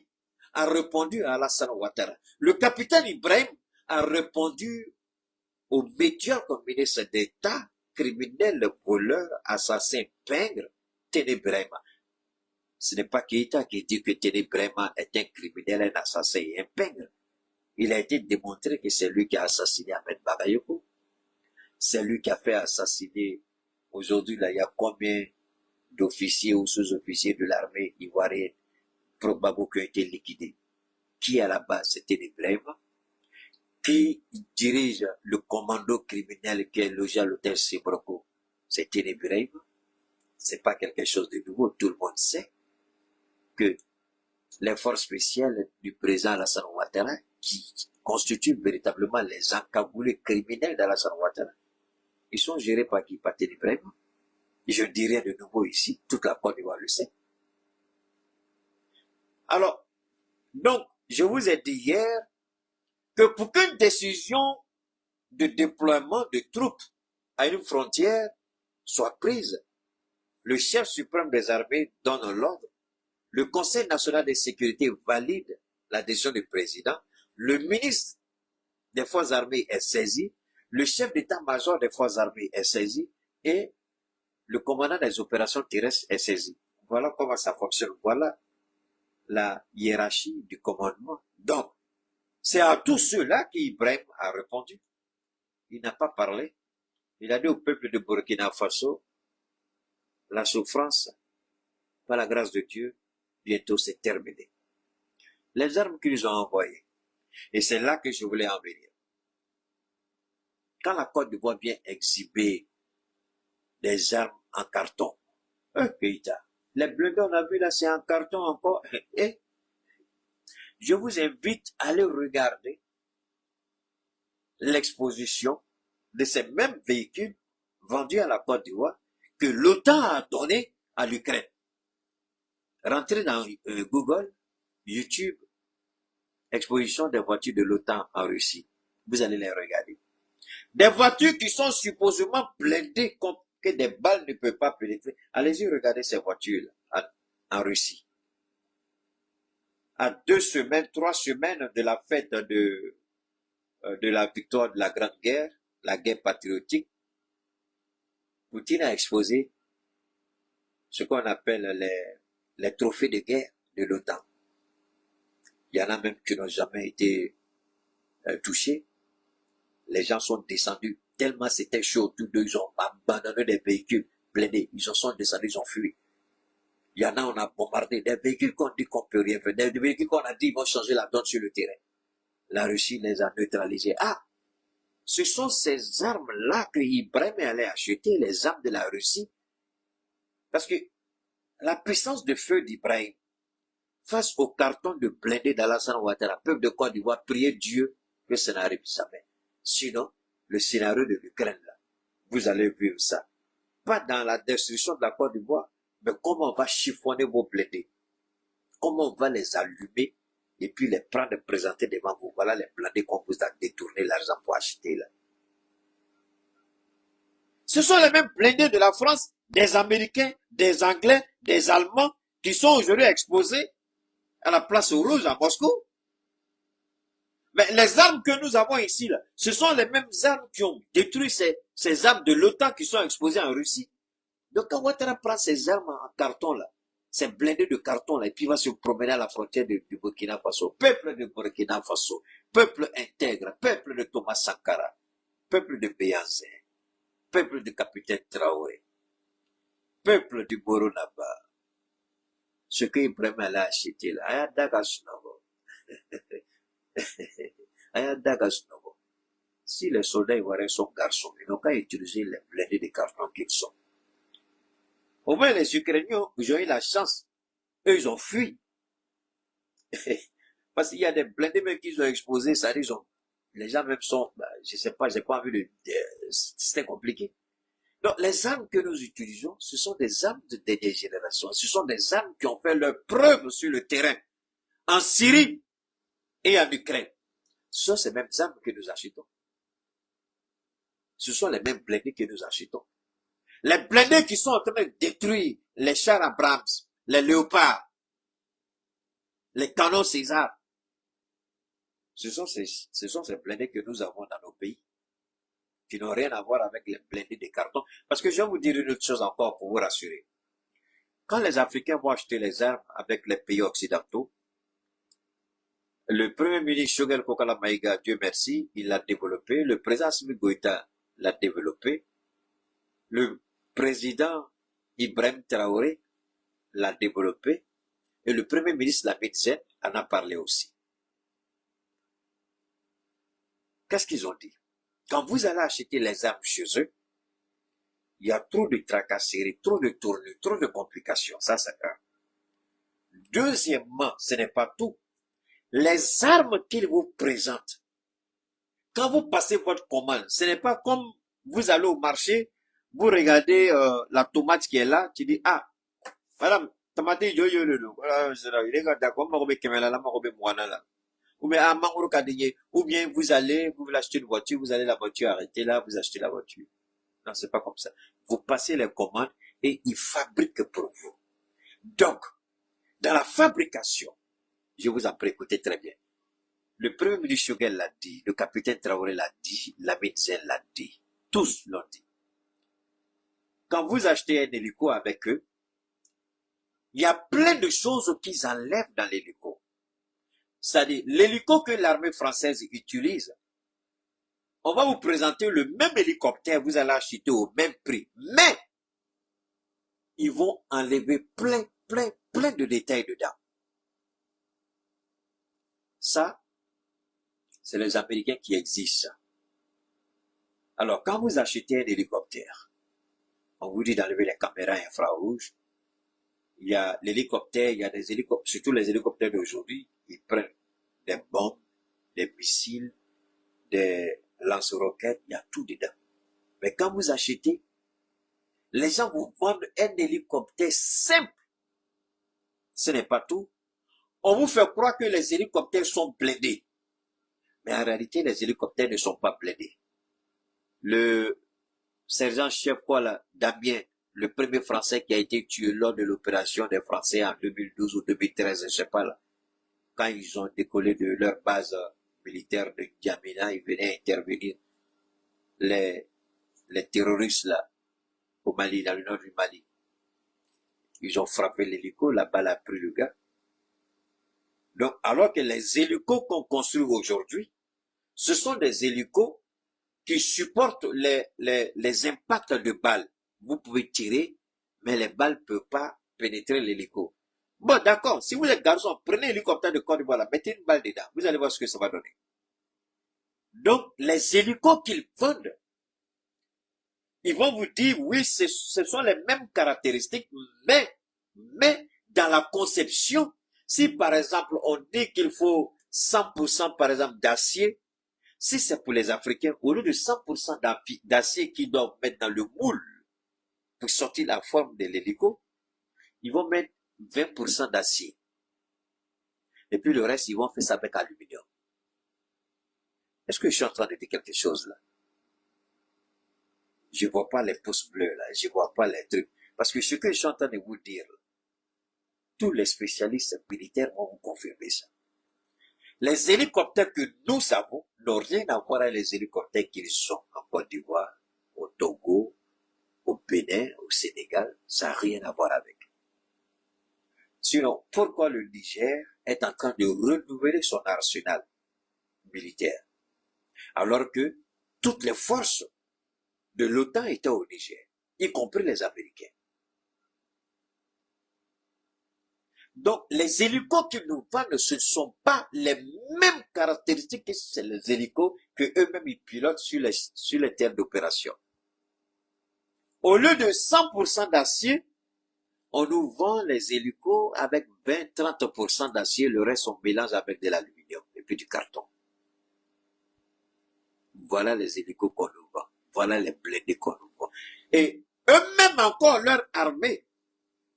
a répondu à Alassane Ouattara. Le capitaine Ibrahim a répondu aux médiocres ministres d'État, criminels, voleurs, assassins, pingres, Ténébrema. Ce n'est pas Keïta qui dit que Ténébrema est un criminel, un assassin et un pingre. Il a été démontré que c'est lui qui a assassiné Ahmed Bagayoko. C'est lui qui a fait assassiner, aujourd'hui, là, il y a combien d'officiers ou sous-officiers de l'armée ivoirienne probablement qui ont été liquidés. Qui à la base, c'était Ténébrema, qui dirige le commando criminel qui est logé à l'hôtel Sibroko, c'est Ténébrema. C'est pas quelque chose de nouveau, tout le monde sait que les forces spéciales du président Alassane Ouattara, qui constituent véritablement les encagoulés criminels d'Alassane Ouattara, ils sont gérés par qui? Par Ténébrema. Je ne dis rien de nouveau ici, toute la Côte d'Ivoire le sait. Alors, donc, je vous ai dit hier que pour qu'une décision de déploiement de troupes à une frontière soit prise, le chef suprême des armées donne l'ordre, le Conseil national de sécurité valide la décision du président, le ministre des forces armées est saisi, le chef d'état-major des forces armées est saisi et le commandant des opérations terrestres est saisi. Voilà comment ça fonctionne. Voilà la hiérarchie du commandement. Donc, c'est à tous ceux-là qu'Ibrahim a répondu. Il n'a pas parlé. Il a dit au peuple de Burkina Faso, la souffrance, par la grâce de Dieu, bientôt c'est terminé. Les armes qu'ils nous ont envoyées, et c'est là que je voulais en venir. Quand la Côte d'Ivoire vient exhiber des armes en carton, les blindés, on a vu là, c'est en carton encore. Et je vous invite à aller regarder l'exposition de ces mêmes véhicules vendus à la Côte d'Ivoire que l'OTAN a donné à l'Ukraine. Rentrez dans Google, YouTube, exposition des voitures de l'OTAN en Russie. Vous allez les regarder. Des voitures qui sont supposément blindées comme que des balles ne peuvent pas pénétrer. Allez-y regarder ces voitures-là en Russie. À 2 semaines, 3 semaines de la fête de la victoire de la Grande Guerre, la guerre patriotique, Poutine a exposé ce qu'on appelle les trophées de guerre de l'OTAN. Il y en a même qui n'ont jamais été touchés. Les gens sont descendus tellement c'était chaud, tous deux, ils ont abandonné des véhicules blindés. Ils en sont descendus, ils ont fui. Il y en a, on a bombardé des véhicules qu'on dit qu'on peut rien faire, des véhicules qu'on a dit vont changer la donne sur le terrain. La Russie les a neutralisés. Ah, ce sont ces armes-là que Ibrahim allait acheter, les armes de la Russie. Parce que la puissance de feu d'Ibrahim, face au carton de blindés d'Alassane Ouattara, peuple de Côte d'Ivoire, priez Dieu que ça n'arrive jamais. Sinon, le scénario de l'Ukraine, là, vous allez vivre ça. Pas dans la destruction de la Côte d'Ivoire, mais comment on va chiffonner vos blindés. Comment on va les allumer et puis les prendre et présenter devant vous. Voilà les blindés qu'on vous a détourné l'argent pour acheter là. Ce sont les mêmes blindés de la France, des Américains, des Anglais, des Allemands qui sont aujourd'hui exposés à la place rouge à Moscou. Mais les armes que nous avons ici, là, ce sont les mêmes armes qui ont détruit ces armes de l'OTAN qui sont exposées en Russie. Donc quand Ouattara prend ces armes en carton, là, ces blindés de carton, là, et puis il va se promener à la frontière du Burkina Faso, peuple de Burkina Faso, peuple intègre, peuple de Thomas Sankara, peuple de Béanzin, peuple de capitaine Traoré, peuple du Boronaba, ce que Ibrahim a acheté là, si les soldats ivoiriens sont garçons, ils n'ont qu'à utiliser les blindés de carton qu'ils sont. Au moins, les Ukrainiens, ils ont eu la chance. Eux, ils ont fui. Parce qu'il y a des blindés même qui ont exposé, ça dit, les gens même sont, je sais pas, j'ai pas envie c'était compliqué. Donc, les armes que nous utilisons, ce sont des armes de dernière génération. Ce sont des armes qui ont fait leur preuve sur le terrain. En Syrie et en Ukraine. Ce sont ces mêmes armes que nous achetons. Ce sont les mêmes blindés que nous achetons. Les blindés qui sont en train de détruire les chars Abrams, les léopards, les canons César. Ce sont ces blindés que nous avons dans nos pays, qui n'ont rien à voir avec les blindés de carton. Parce que je vais vous dire une autre chose encore pour vous rassurer. Quand les Africains vont acheter les armes avec les pays occidentaux, le premier ministre Choguel Kokala Maïga, Dieu merci, il l'a développé. Le président Assimi Goïta l'a développé. Le président Ibrahim Traoré l'a développé. Et le premier ministre Lamine Zen en a parlé aussi. Qu'est-ce qu'ils ont dit? Quand vous allez acheter les armes chez eux, il y a trop de tracasseries, trop de tournures, trop de complications. Ça, c'est un. Deuxièmement, ce n'est pas tout. Les armes qu'ils vous présentent, quand vous passez votre commande, ce n'est pas comme vous allez au marché, vous regardez la tomate qui est là, tu dis, ah, madame, tomate, ou bien vous allez, vous voulez acheter une voiture, vous allez la voiture arrêter là, vous achetez la voiture. Non, c'est pas comme ça. Vous passez les commandes et ils fabriquent pour vous. Donc, dans la fabrication, je vous en prie, écoutez très bien. Le premier ministre Choguel l'a dit, le capitaine Traoré l'a dit, Lamine Zen l'a dit. Tous l'ont dit. Quand vous achetez un hélico avec eux, il y a plein de choses qu'ils enlèvent dans l'hélico. C'est-à-dire, l'hélico que l'armée française utilise, on va vous présenter le même hélicoptère, vous allez acheter au même prix. Mais, ils vont enlever plein de détails dedans. Ça, c'est les Américains qui existent. Alors, quand vous achetez un hélicoptère, on vous dit d'enlever les caméras infrarouges. Il y a l'hélicoptère, il y a des hélicoptères, surtout les hélicoptères d'aujourd'hui, ils prennent des bombes, des missiles, des lance-roquettes, il y a tout dedans. Mais quand vous achetez, les gens vous vendent un hélicoptère simple. Ce n'est pas tout. On vous fait croire que les hélicoptères sont blindés. Mais en réalité, les hélicoptères ne sont pas blindés. Le sergent-chef, Damien, le premier Français qui a été tué lors de l'opération des Français en 2012 ou 2013, je ne sais pas là, quand ils ont décollé de leur base militaire de N'Djamena, ils venaient intervenir les terroristes là, au Mali, dans le nord du Mali. Ils ont frappé l'hélico, la balle a pris le gars. Donc, alors que les hélicos qu'on construit aujourd'hui, ce sont des hélicos qui supportent les impacts de balles. Vous pouvez tirer, mais les balles ne peuvent pas pénétrer l'hélico. Bon, d'accord, si vous êtes garçon, prenez l'hélicoptère de Côte d'Ivoire, mettez une balle dedans, vous allez voir ce que ça va donner. Donc, les hélicos qu'ils vendent, ils vont vous dire, oui, ce sont les mêmes caractéristiques, mais dans la conception, si par exemple on dit qu'il faut 100% par exemple d'acier, si c'est pour les Africains, au lieu de 100% d'acier qu'ils doivent mettre dans le moule pour sortir la forme de l'hélico, ils vont mettre 20% d'acier. Et puis le reste, ils vont faire ça avec aluminium. Est-ce que je suis en train de dire quelque chose là? Je vois pas les pouces bleus là, je vois pas les trucs. Parce que ce que je suis en train de vous dire, tous les spécialistes militaires vont vous confirmer ça. Les hélicoptères que nous avons n'ont rien à voir avec les hélicoptères qu'ils sont en Côte d'Ivoire, au Togo, au Bénin, au Sénégal. Ça n'a rien à voir avec. Sinon, pourquoi le Niger est en train de renouveler son arsenal militaire, alors que toutes les forces de l'OTAN étaient au Niger, y compris les Américains. Donc, les hélicos qu'ils nous vendent, ce ne sont pas les mêmes caractéristiques que c'est les hélicos que eux-mêmes ils pilotent sur les terres d'opération. Au lieu de 100% d'acier, On nous vend les hélicos avec 20-30% d'acier, le reste on mélange avec de l'aluminium et puis du carton. Voilà les hélicos qu'on nous vend. Voilà les blindés qu'on nous vend. Et eux-mêmes encore, leur armée,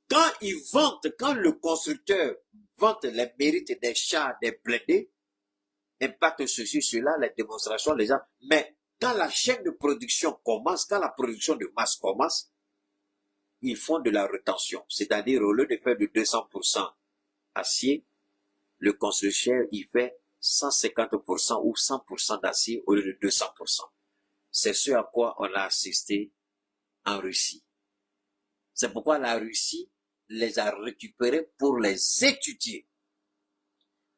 quand ils vantent, quand le constructeur vante les mérites des chars, des blindés, impacte ceci, cela, les démonstrations, les gens. Mais quand la chaîne de production commence, quand la production de masse commence, ils font de la rétention. C'est-à-dire, au lieu de faire de 200% acier, le constructeur, il fait 150% ou 100% d'acier au lieu de 200%. C'est ce à quoi on a assisté en Russie. C'est pourquoi la Russie les a récupérés pour les étudier.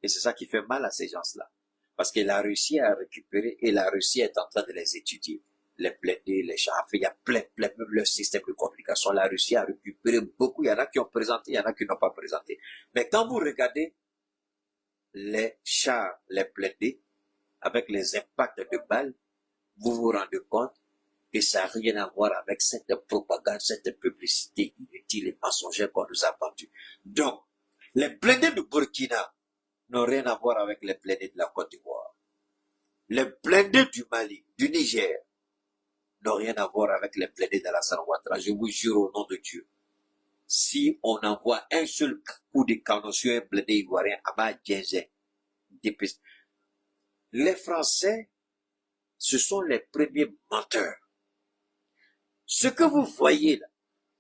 Et c'est ça qui fait mal à ces gens-là. Parce que la Russie a récupéré et la Russie est en train de les étudier. Les blindés, les chars, il y a plein, même le système de communication. La Russie a récupéré beaucoup. Il y en a qui ont présenté, il y en a qui n'ont pas présenté. Mais quand vous regardez les chars, les blindés, avec les impacts de balles, vous vous rendez compte que ça n'a rien à voir avec cette propagande, cette publicité inutile et mensongère qu'on nous a vendue. Donc, les blindés de Burkina n'ont rien à voir avec les blindés de la Côte d'Ivoire. Les blindés du Mali, du Niger, n'ont rien à voir avec les blindés de la Ouattara. Je vous jure au nom de Dieu. Si on envoie un seul coup de canon sur un blindé ivoirien, Abba Djenzé, les Français, ce sont les premiers menteurs. Ce que vous voyez là,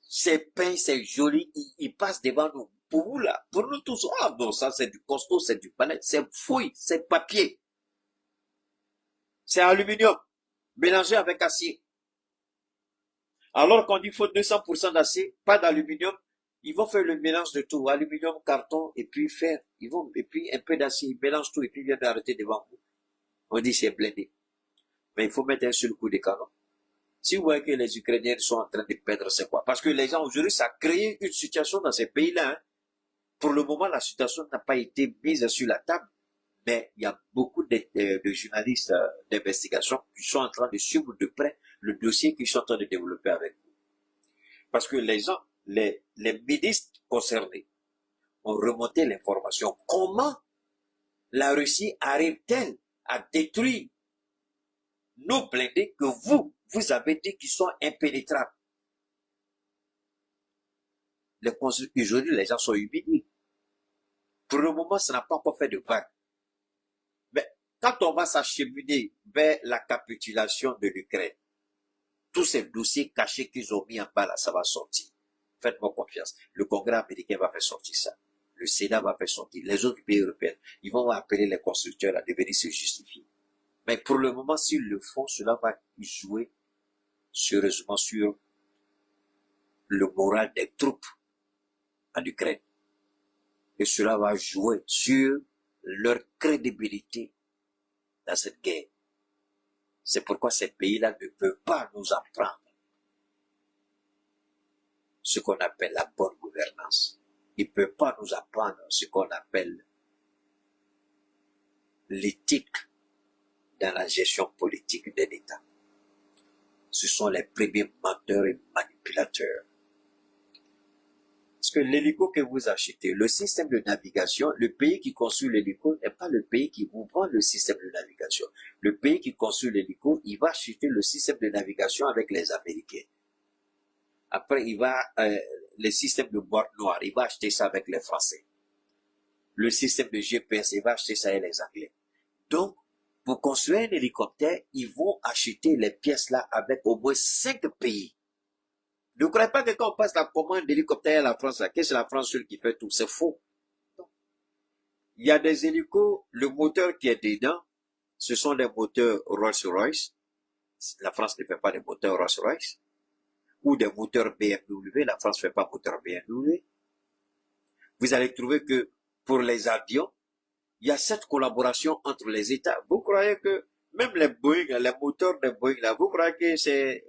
c'est peint, c'est joli, ils passent devant nous. Pour vous là, pour nous tous, ah non, ça c'est du costaud, c'est du palette, c'est fouille, c'est papier. C'est aluminium, mélangé avec acier. Alors qu'on dit qu'il faut 200% d'acier, pas d'aluminium, ils vont faire le mélange de tout, aluminium, carton, et puis fer. Et puis un peu d'acier, ils mélangent tout, et puis ils viennent d'arrêter devant vous. On dit c'est blindé. Mais il faut mettre un seul coup de canon. Si vous voyez que les Ukrainiens sont en train de perdre, c'est quoi? Parce que les gens aujourd'hui, ça a créé une situation dans ces pays-là. Hein. Pour le moment, la situation n'a pas été mise sur la table. Mais il y a beaucoup de journalistes d'investigation qui sont en train de suivre de près le dossier qu'ils sont en train de développer avec vous. Parce que les gens, les ministres concernés ont remonté l'information. Comment la Russie arrive-t-elle à détruire nos blindés que vous avez dit qu'ils sont impénétrables? Aujourd'hui, les gens sont humiliés. Pour le moment, ça n'a pas encore fait de vague. Mais quand on va s'acheminer vers la capitulation de l'Ukraine, tous ces dossiers cachés qu'ils ont mis en bas là, ça va sortir. Faites-moi confiance. Le Congrès américain va faire sortir ça. Le Sénat va faire sortir. Les autres pays européens, ils vont appeler les constructeurs à devenir se justifier. Mais pour le moment, s'ils le font, cela va jouer sérieusement sur le moral des troupes en Ukraine. Et cela va jouer sur leur crédibilité dans cette guerre. C'est pourquoi ces pays-là ne peuvent pas nous apprendre ce qu'on appelle la bonne gouvernance. Ils ne peuvent pas nous apprendre ce qu'on appelle l'éthique dans la gestion politique d'un État. Ce sont les premiers menteurs et manipulateurs. Parce que l'hélico que vous achetez, le système de navigation, le pays qui construit l'hélico n'est pas le pays qui vous vend le système de navigation. Le pays qui construit l'hélico, il va acheter le système de navigation avec les Américains. Après, il va, le système de boîte noire, il va acheter ça avec les Français. Le système de GPS, il va acheter ça avec les Anglais. Donc, pour construire un hélicoptère, ils vont acheter les pièces là avec au moins 5 pays. Ne croyez pas que quand on passe la commande d'hélicoptère à la France, là, que c'est la France seule qui fait tout. C'est faux. Non. Il y a des hélicos, le moteur qui est dedans, ce sont des moteurs Rolls-Royce. La France ne fait pas des moteurs Rolls-Royce. Ou des moteurs BMW. La France ne fait pas moteur BMW. Vous allez trouver que pour les avions, il y a cette collaboration entre les États. Vous croyez que même les Boeing, les moteurs des Boeing, là, vous croyez que c'est...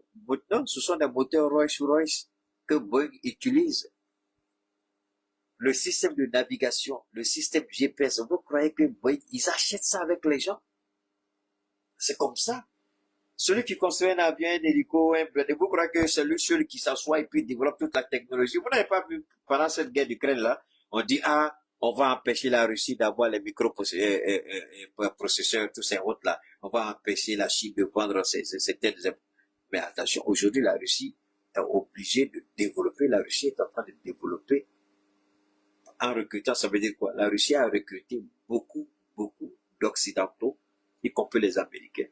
Non, ce sont des moteurs Rolls-Royce que Boeing utilise. Le système de navigation, le système GPS, vous croyez que Boeing, ils achètent ça avec les gens? C'est comme ça. Celui qui construit un avion, un hélico, un blindé, vous croyez que c'est lui seul qui s'assoit et puis développe toute la technologie. Vous n'avez pas vu, pendant cette guerre d'Ukraine là, on dit, ah, on va empêcher la Russie d'avoir les microprocesseurs, tous ces autres là. On va empêcher la Chine de vendre ces têtes. Mais attention, aujourd'hui, la Russie est obligée de développer. La Russie est en train de développer en recrutant. Ça veut dire quoi? La Russie a recruté beaucoup d'Occidentaux, y compris les Américains,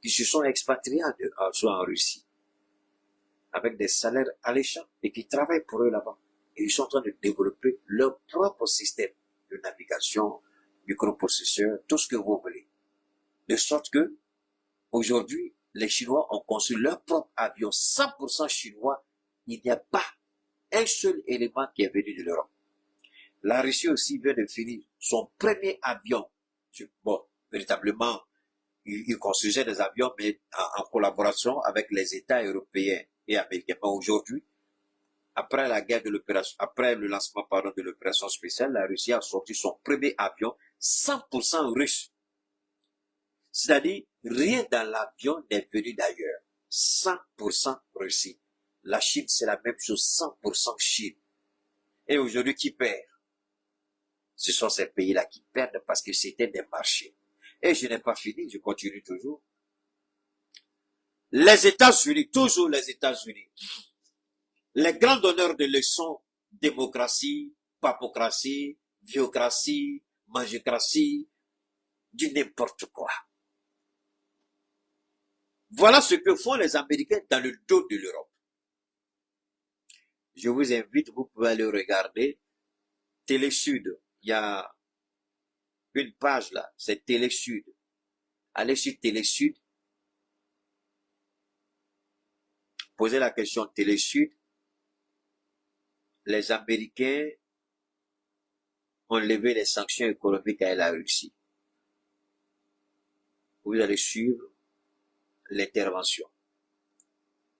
qui se sont expatriés en Russie, avec des salaires alléchants, et qui travaillent pour eux là-bas. Et ils sont en train de développer leur propre système de navigation, microprocesseurs, tout ce que vous voulez. De sorte que, aujourd'hui, les Chinois ont construit leur propre avion 100% chinois. Il n'y a pas un seul élément qui est venu de l'Europe. La Russie aussi vient de finir son premier avion. Bon, véritablement, il construisait des avions, mais en collaboration avec les États européens et américains. Mais aujourd'hui, après la guerre de l'opération, après le lancement, de l'opération spéciale, la Russie a sorti son premier avion 100% russe. C'est-à-dire, rien dans l'avion n'est venu d'ailleurs. 100% Russie. La Chine, c'est la même chose, 100% Chine. Et aujourd'hui, qui perd? Ce sont ces pays-là qui perdent parce que c'était des marchés. Et je n'ai pas fini, je continue toujours. Les États-Unis, toujours les États-Unis. Les grands donneurs de leçons, démocratie, papocratie, biocratie, magicratie, du n'importe quoi. Voilà ce que font les Américains dans le dos de l'Europe. Je vous invite, vous pouvez aller regarder Télé Sud. Il y a une page là, c'est Télé Sud. Allez sur Télé Sud. Posez la question Télé Sud. Les Américains ont levé les sanctions économiques à la Russie. Vous allez suivre l'intervention.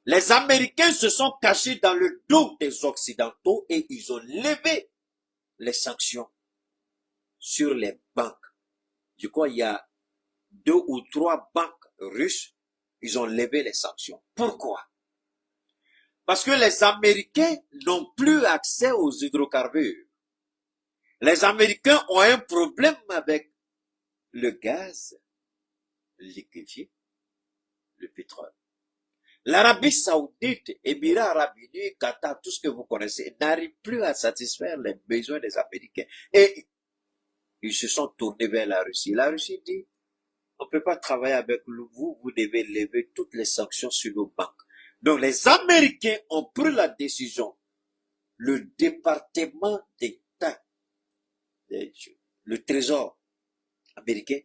Les Américains se sont cachés dans le dos des Occidentaux et ils ont levé les sanctions sur les banques. Je crois qu'il y a 2 ou 3 banques russes, ils ont levé les sanctions. Pourquoi? Parce que les Américains n'ont plus accès aux hydrocarbures. Les Américains ont un problème avec le gaz liquéfié, le pétrole. L'Arabie Saoudite, Émirats Arabes Unis, Qatar, tout ce que vous connaissez, n'arrive plus à satisfaire les besoins des Américains. Et ils se sont tournés vers la Russie. La Russie dit, on ne peut pas travailler avec vous, vous devez lever toutes les sanctions sur nos banques. Donc les Américains ont pris la décision. Le département d'État, le Trésor américain,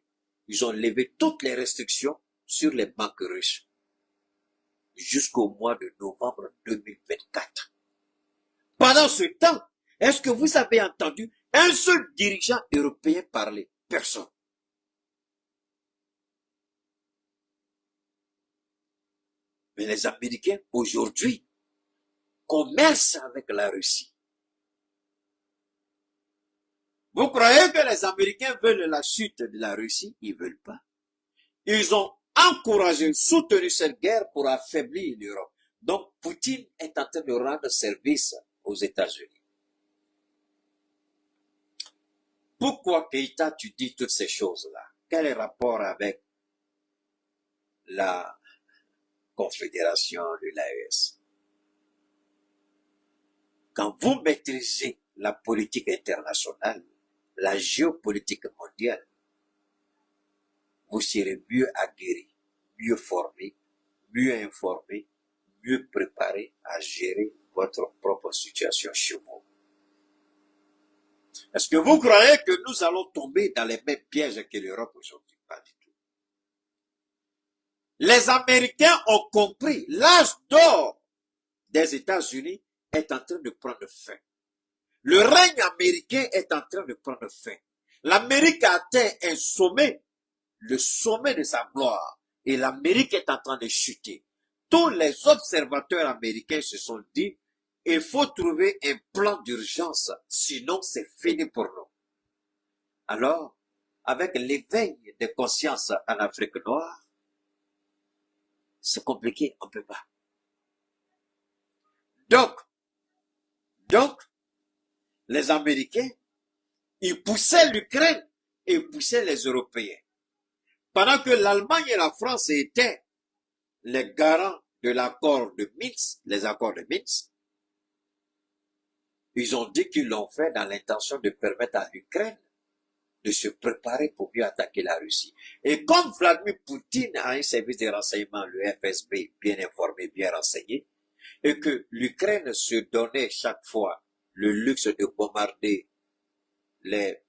ils ont levé toutes les restrictions sur les banques russes jusqu'au mois de novembre 2024. Pendant ce temps, est-ce que vous avez entendu un seul dirigeant européen parler? Personne. Mais les Américains, aujourd'hui, commercent avec la Russie. Vous croyez que les Américains veulent la chute de la Russie? Ils ne veulent pas. Ils ont encouragé, soutenu cette guerre pour affaiblir l'Europe. Donc, Poutine est en train de rendre service aux États-Unis. Pourquoi, Keïta, tu dis toutes ces choses-là? Quel est le rapport avec la Confédération de l'AES? Quand vous maîtrisez la politique internationale, la géopolitique mondiale, vous serez mieux aguerri, mieux formé, mieux informé, mieux préparé à gérer votre propre situation chez vous. Est-ce que vous croyez que nous allons tomber dans les mêmes pièges que l'Europe aujourd'hui? Pas du tout. Les Américains ont compris, l'âge d'or des États-Unis est en train de prendre fin. Le règne américain est en train de prendre fin. L'Amérique a atteint un sommet, le sommet de sa gloire, et l'Amérique est en train de chuter. Tous les observateurs américains se sont dit, il faut trouver un plan d'urgence, sinon c'est fini pour nous. Alors, avec l'éveil de conscience en Afrique noire, c'est compliqué, on ne peut pas. Donc, les Américains, ils poussaient l'Ukraine et ils poussaient les Européens. Pendant que l'Allemagne et la France étaient les garants de l'accord de Minsk, les accords de Minsk, ils ont dit qu'ils l'ont fait dans l'intention de permettre à l'Ukraine de se préparer pour mieux attaquer la Russie. Et comme Vladimir Poutine a un service de renseignement, le FSB, bien informé, bien renseigné, et que l'Ukraine se donnait chaque fois le luxe de bombarder les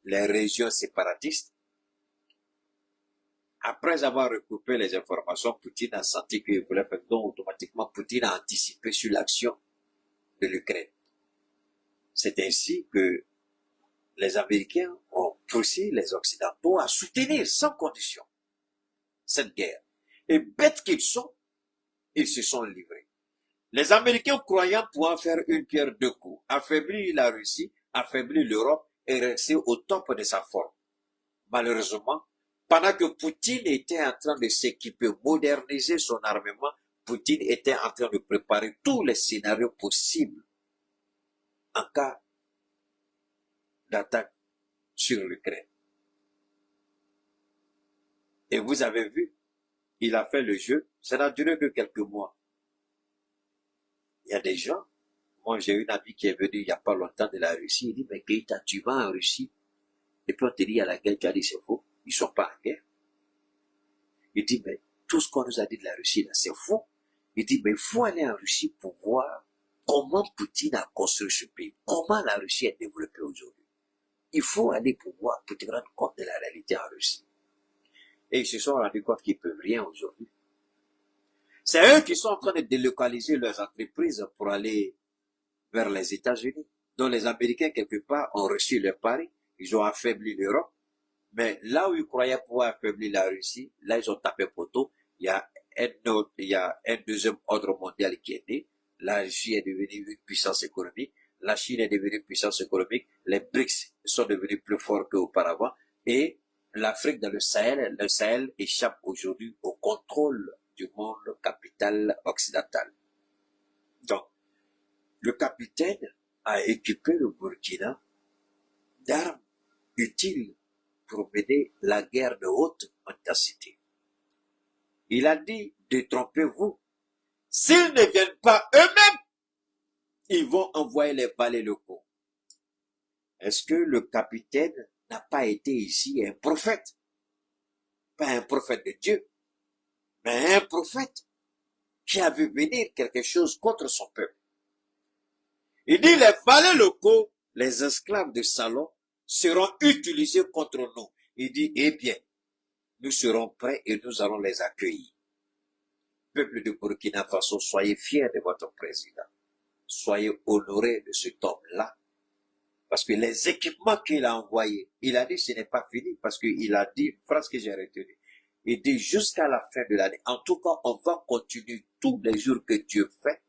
régions séparatistes, après avoir recoupé les informations, Poutine a senti qu'il voulait faire, donc automatiquement Poutine a anticipé sur l'action de l'Ukraine. C'est ainsi que les Américains ont poussé les Occidentaux à soutenir sans condition cette guerre. Et bêtes qu'ils sont, ils se sont livrés. Les Américains croyant pouvoir faire une pierre deux coups, affaiblir la Russie, affaiblir l'Europe et rester au top de sa forme. Malheureusement, pendant que Poutine était en train de s'équiper, moderniser son armement, Poutine était en train de préparer tous les scénarios possibles en cas d'attaque sur l'Ukraine. Et vous avez vu, il a fait le jeu, ça n'a duré que quelques mois. Il y a des gens, moi j'ai une amie qui est venue il n'y a pas longtemps de la Russie, il dit, mais Keïta, tu vas en Russie, et puis on te dit, il y a la guerre, tu as dit, c'est faux, ils ne sont pas en guerre. Il dit, mais tout ce qu'on nous a dit de la Russie, là, c'est faux. Il dit, mais il faut aller en Russie pour voir comment Poutine a construit ce pays, comment la Russie est développée aujourd'hui. Il faut aller pour voir, pour te rendre compte de la réalité en Russie. Et ils se sont rendus compte qu'ils ne peuvent rien aujourd'hui. C'est eux qui sont en train de délocaliser leurs entreprises pour aller vers les États-Unis. Donc les Américains, quelque part, ont reçu leur pari. Ils ont affaibli l'Europe. Mais là où ils croyaient pouvoir affaiblir la Russie, là ils ont tapé poteau. Il y a un deuxième ordre mondial qui est né. La Russie est devenue une puissance économique. La Chine est devenue une puissance économique. Les BRICS sont devenus plus forts qu'auparavant. Et l'Afrique dans le Sahel échappe aujourd'hui au contrôle du monde capital occidental. Donc, le capitaine a équipé le Burkina d'armes utiles pour mener la guerre de haute intensité. Il a dit, détrompez-vous, s'ils ne viennent pas eux-mêmes, ils vont envoyer les valets locaux. Est-ce que le capitaine n'a pas été ici un prophète? Pas un prophète de Dieu, mais un prophète qui a vu venir quelque chose contre son peuple. Il dit, les valets locaux, les esclaves de salon, seront utilisés contre nous. Il dit, eh bien, nous serons prêts et nous allons les accueillir. Peuple de Burkina Faso, soyez fiers de votre président. Soyez honorés de cet homme-là. Parce que les équipements qu'il a envoyés, il a dit ce n'est pas fini, parce qu'il a dit une phrase que j'ai retenue. Il dit jusqu'à la fin de l'année, en tout cas, on va continuer tous les jours que Dieu fait,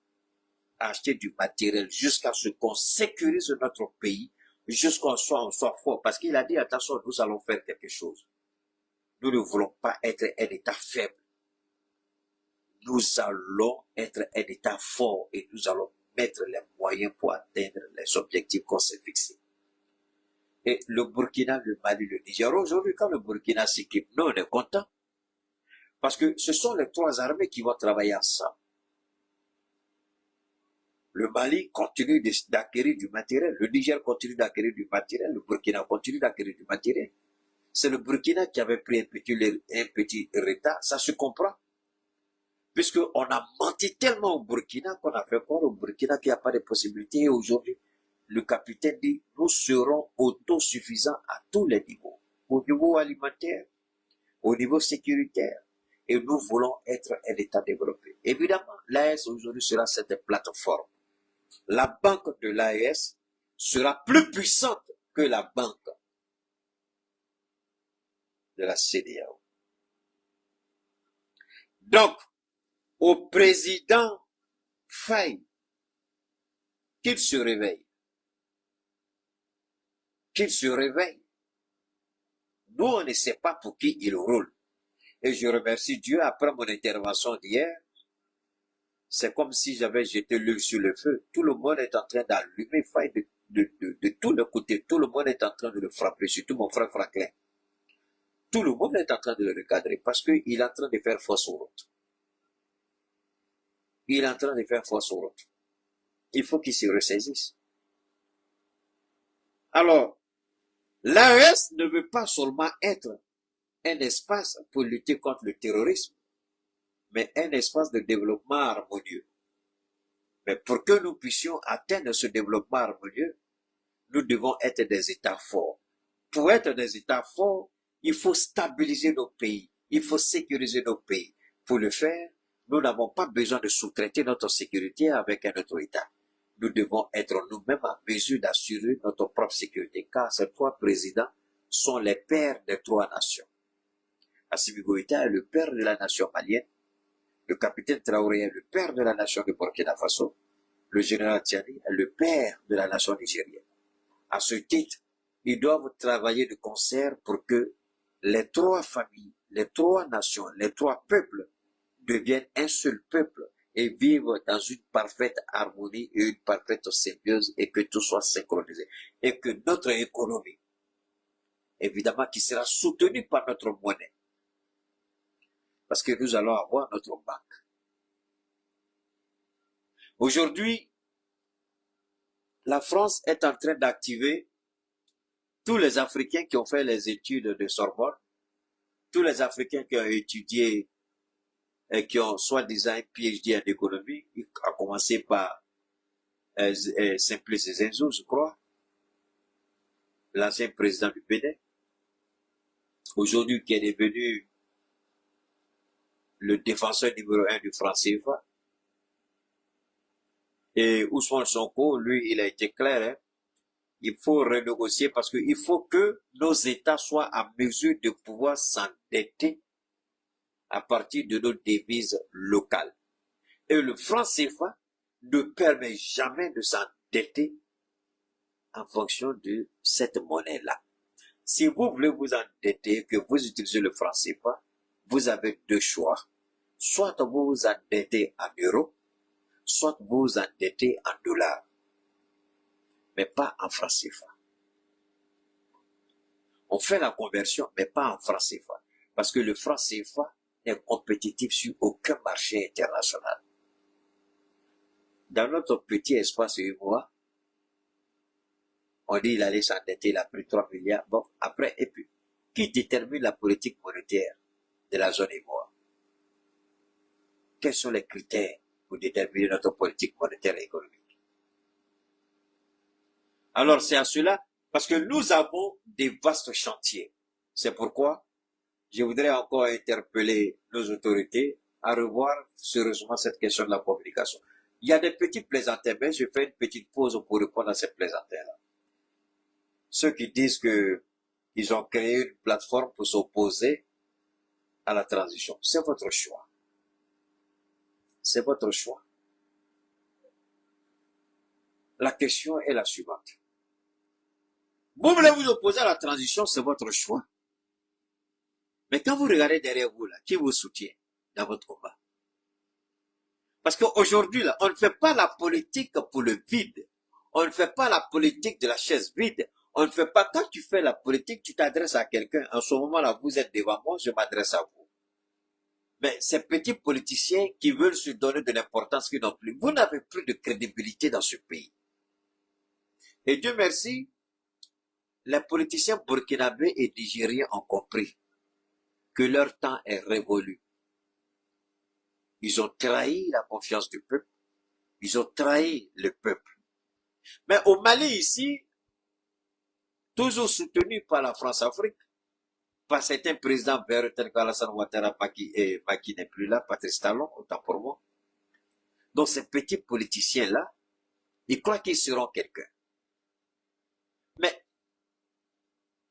à acheter du matériel jusqu'à ce qu'on sécurise notre pays, jusqu'à ce qu'on soit fort. Parce qu'il a dit, attention, nous allons faire quelque chose. Nous ne voulons pas être un État faible. Nous allons être un État fort et nous allons mettre les moyens pour atteindre les objectifs qu'on s'est fixés. Et le Burkina, le Mali, le Niger, aujourd'hui, quand le Burkina s'équipe, nous, on est content. Parce que ce sont les trois armées qui vont travailler ensemble. Le Mali continue d'acquérir du matériel, le Niger continue d'acquérir du matériel, le Burkina continue d'acquérir du matériel. C'est le Burkina qui avait pris un petit retard, ça se comprend. Puisqu'on a menti tellement au Burkina qu'on a fait croire au Burkina qu'il n'y a pas de possibilité. Et aujourd'hui, le capitaine dit, nous serons autosuffisants à tous les niveaux. Au niveau alimentaire, au niveau sécuritaire. Et nous voulons être un État développé. Évidemment, l'AES aujourd'hui sera cette plateforme. La banque de l'AES sera plus puissante que la banque de la CEDEAO. Donc, au président Faye, qu'il se réveille. Qu'il se réveille. Nous, on ne sait pas pour qui il roule. Et je remercie Dieu, après mon intervention d'hier, c'est comme si j'avais jeté l'huile sur le feu. Tout le monde est en train d'allumer faille de tous les côtés. Tout le monde est en train de le frapper, surtout mon frère Franklin. Tout le monde est en train de le recadrer parce qu'il est en train de faire fausse route. Il est en train de faire fausse route. Il faut qu'il se ressaisisse. Alors, l'AES ne veut pas seulement être un espace pour lutter contre le terrorisme, mais un espace de développement harmonieux. Mais pour que nous puissions atteindre ce développement harmonieux, nous devons être des États forts. Pour être des États forts, il faut stabiliser nos pays, il faut sécuriser nos pays. Pour le faire, nous n'avons pas besoin de sous-traiter notre sécurité avec un autre État. Nous devons être nous-mêmes en mesure d'assurer notre propre sécurité, car ces trois présidents sont les pères des trois nations. Assimi Goïta est le père de la nation malienne, le capitaine Traoré est le père de la nation de Burkina Faso, le général Tiani est le père de la nation nigérienne. À ce titre, ils doivent travailler de concert pour que les trois familles, les trois nations, les trois peuples deviennent un seul peuple et vivent dans une parfaite harmonie et une parfaite symbiose et que tout soit synchronisé. Et que notre économie, évidemment, qui sera soutenue par notre monnaie, parce que nous allons avoir notre banque. Aujourd'hui, la France est en train d'activer tous les Africains qui ont fait les études de Sorbonne, tous les Africains qui ont étudié et qui ont soi-disant un PhD en économie, à commencer par Simplice Zenzo, je crois, l'ancien président du Bénin, aujourd'hui qui est devenu le défenseur numéro 1 du franc CFA. Et Ousmane Sonko, lui, il a été clair, hein, il faut renégocier parce qu'il faut que nos États soient en mesure de pouvoir s'endetter à partir de nos devises locales. Et le franc CFA ne permet jamais de s'endetter en fonction de cette monnaie-là. Si vous voulez vous endetter, que vous utilisez le franc CFA, vous avez deux choix. Soit vous vous endettez en euros, soit vous vous endettez en dollars, mais pas en franc CFA. On fait la conversion, mais pas en franc CFA, parce que le franc CFA n'est compétitif sur aucun marché international. Dans notre petit espace UEMOA, on dit qu'il allait s'endetter, il a pris 3 milliards. Bon, après, et puis, qui détermine la politique monétaire de la zone UEMOA? Quels sont les critères pour déterminer notre politique monétaire et économique? Alors, c'est à cela, parce que nous avons des vastes chantiers. C'est pourquoi je voudrais encore interpeller nos autorités à revoir sérieusement cette question de la communication. Il y a des petites plaisanteries, mais je fais une petite pause pour répondre à ces plaisanteries-là. Ceux qui disent que ils ont créé une plateforme pour s'opposer à la transition, c'est votre choix. C'est votre choix. La question est la suivante. Vous voulez vous opposer à la transition, c'est votre choix. Mais quand vous regardez derrière vous, là, qui vous soutient dans votre combat? Parce qu'aujourd'hui, là, on ne fait pas la politique pour le vide. On ne fait pas la politique de la chaise vide. On ne fait pas, quand tu fais la politique, tu t'adresses à quelqu'un. En ce moment-là, vous êtes devant moi, je m'adresse à vous. Mais ces petits politiciens qui veulent se donner de l'importance qu'ils n'ont plus, vous n'avez plus de crédibilité dans ce pays. Et Dieu merci, les politiciens burkinabés et nigériens ont compris que leur temps est révolu. Ils ont trahi la confiance du peuple. Ils ont trahi le peuple. Mais au Mali ici, toujours soutenu par la France-Afrique, par certains présidents verts tels qu'Alassane Ouattara, Macky n'est plus là, Patrice Talon, autant pour moi. Donc ces petits politiciens-là, ils croient qu'ils seront quelqu'un. Mais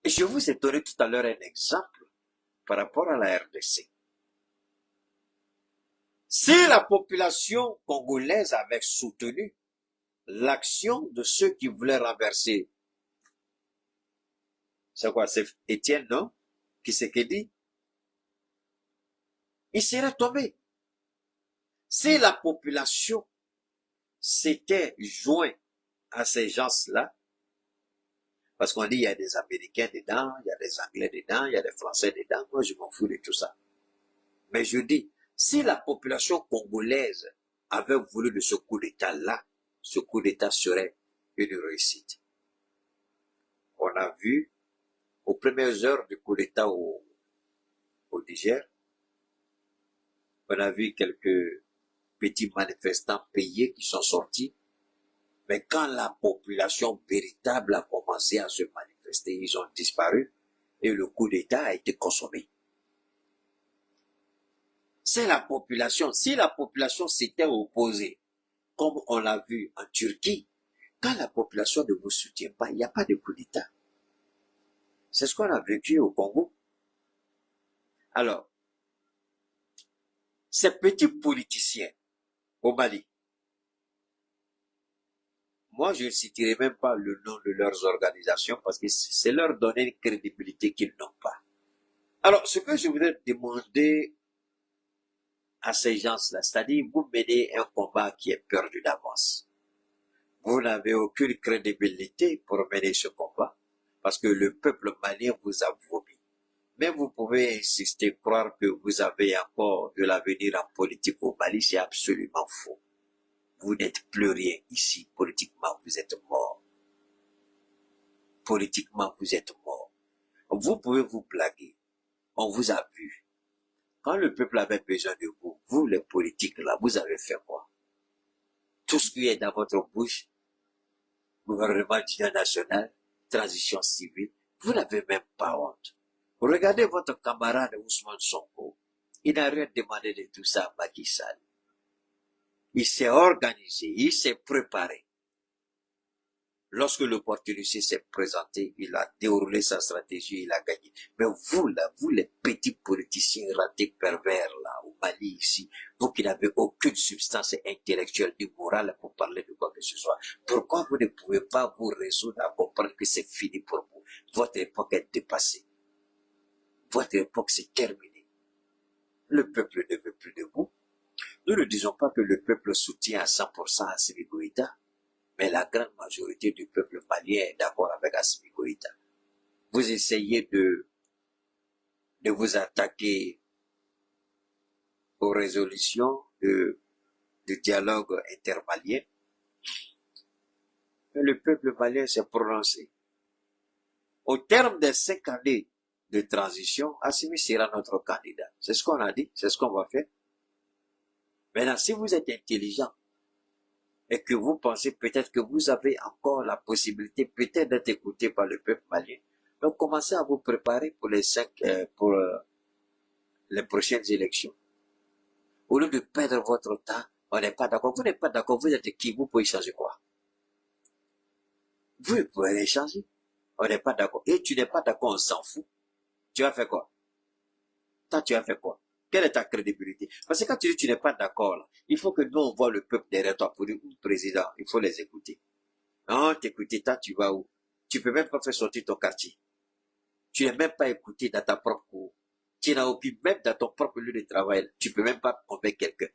je vous ai donné tout à l'heure un exemple par rapport à la RDC. Si la population congolaise avait soutenu l'action de ceux qui voulaient renverser, c'est quoi, c'est Étienne, non? Qui c'est qui dit? il serait tombé. Si la population s'était joint à ces gens-là, parce qu'on dit il y a des Américains dedans, il y a des Anglais dedans, il y a des Français dedans, moi je m'en fous de tout ça. Mais je dis, si la population congolaise avait voulu de ce coup d'État-là, ce coup d'État serait une réussite. On a vu, aux premières heures du coup d'État au Niger, on a vu quelques petits manifestants payés qui sont sortis. Mais quand la population véritable a commencé à se manifester, ils ont disparu et le coup d'État a été consommé. C'est la population. Si la population s'était opposée, comme on l'a vu en Turquie, quand la population ne vous soutient pas, il n'y a pas de coup d'État. C'est ce qu'on a vécu au Congo. Alors, ces petits politiciens au Mali, moi je ne citerai même pas le nom de leurs organisations parce que c'est leur donner une crédibilité qu'ils n'ont pas. Alors, ce que je voudrais demander à ces gens-là, c'est-à-dire vous menez un combat qui est perdu d'avance. Vous n'avez aucune crédibilité pour mener ce combat parce que le peuple malien vous a vomi. Mais vous pouvez insister, croire que vous avez encore de l'avenir en politique au Mali, c'est absolument faux. Vous n'êtes plus rien ici. Politiquement, vous êtes mort. Politiquement, vous êtes mort. Vous pouvez vous blaguer. On vous a vu. Quand le peuple avait besoin de vous, vous les politiques là, vous avez fait quoi? Tout ce qui est dans votre bouche, gouvernement d'union nationale, transition civile, vous n'avez même pas honte. Regardez votre camarade Ousmane Sonko. Il n'a rien demandé de tout ça à Macky Sall. Il s'est organisé, il s'est préparé. Lorsque l'opportunité s'est présentée, il a déroulé sa stratégie, il a gagné. Mais vous là, vous les petits politiciens ratés pervers là, au Mali ici, vous qui n'avez aucune substance intellectuelle ni morale pour parler de quoi que ce soit, pourquoi vous ne pouvez pas vous résoudre à comprendre que c'est fini pour vous? Votre époque est dépassée. Votre époque s'est terminée. Le peuple ne veut plus de vous. Nous ne disons pas que le peuple soutient à 100% Assimi Goïta, mais la grande majorité du peuple malien est d'accord avec Assimi Goïta. Vous essayez de vous attaquer aux résolutions du dialogue intermalien, mais le peuple malien s'est prononcé. Au terme des 5 années de transition, Assimi sera notre candidat. C'est ce qu'on a dit, c'est ce qu'on va faire. Maintenant, si vous êtes intelligent et que vous pensez peut-être que vous avez encore la possibilité peut-être d'être écouté par le peuple malien, donc commencez à vous préparer pour les prochaines élections. Au lieu de perdre votre temps, on n'est pas d'accord. Vous n'êtes pas d'accord, vous êtes qui? Vous pouvez changer quoi? Vous pouvez les changer. On n'est pas d'accord. Et tu n'es pas d'accord, on s'en fout. Tu as fait quoi? Toi, tu as fait quoi? Quelle est ta crédibilité? Parce que quand tu dis que tu n'es pas d'accord, là, il faut que nous, on voit le peuple derrière toi pour dire, président, il faut les écouter. Non, t'écouter, toi, tu vas où? Tu peux même pas faire sortir ton quartier. Tu n'es même pas écouté dans ta propre cour. Tu n'as aucun, même dans ton propre lieu de travail, tu peux même pas convaincre quelqu'un.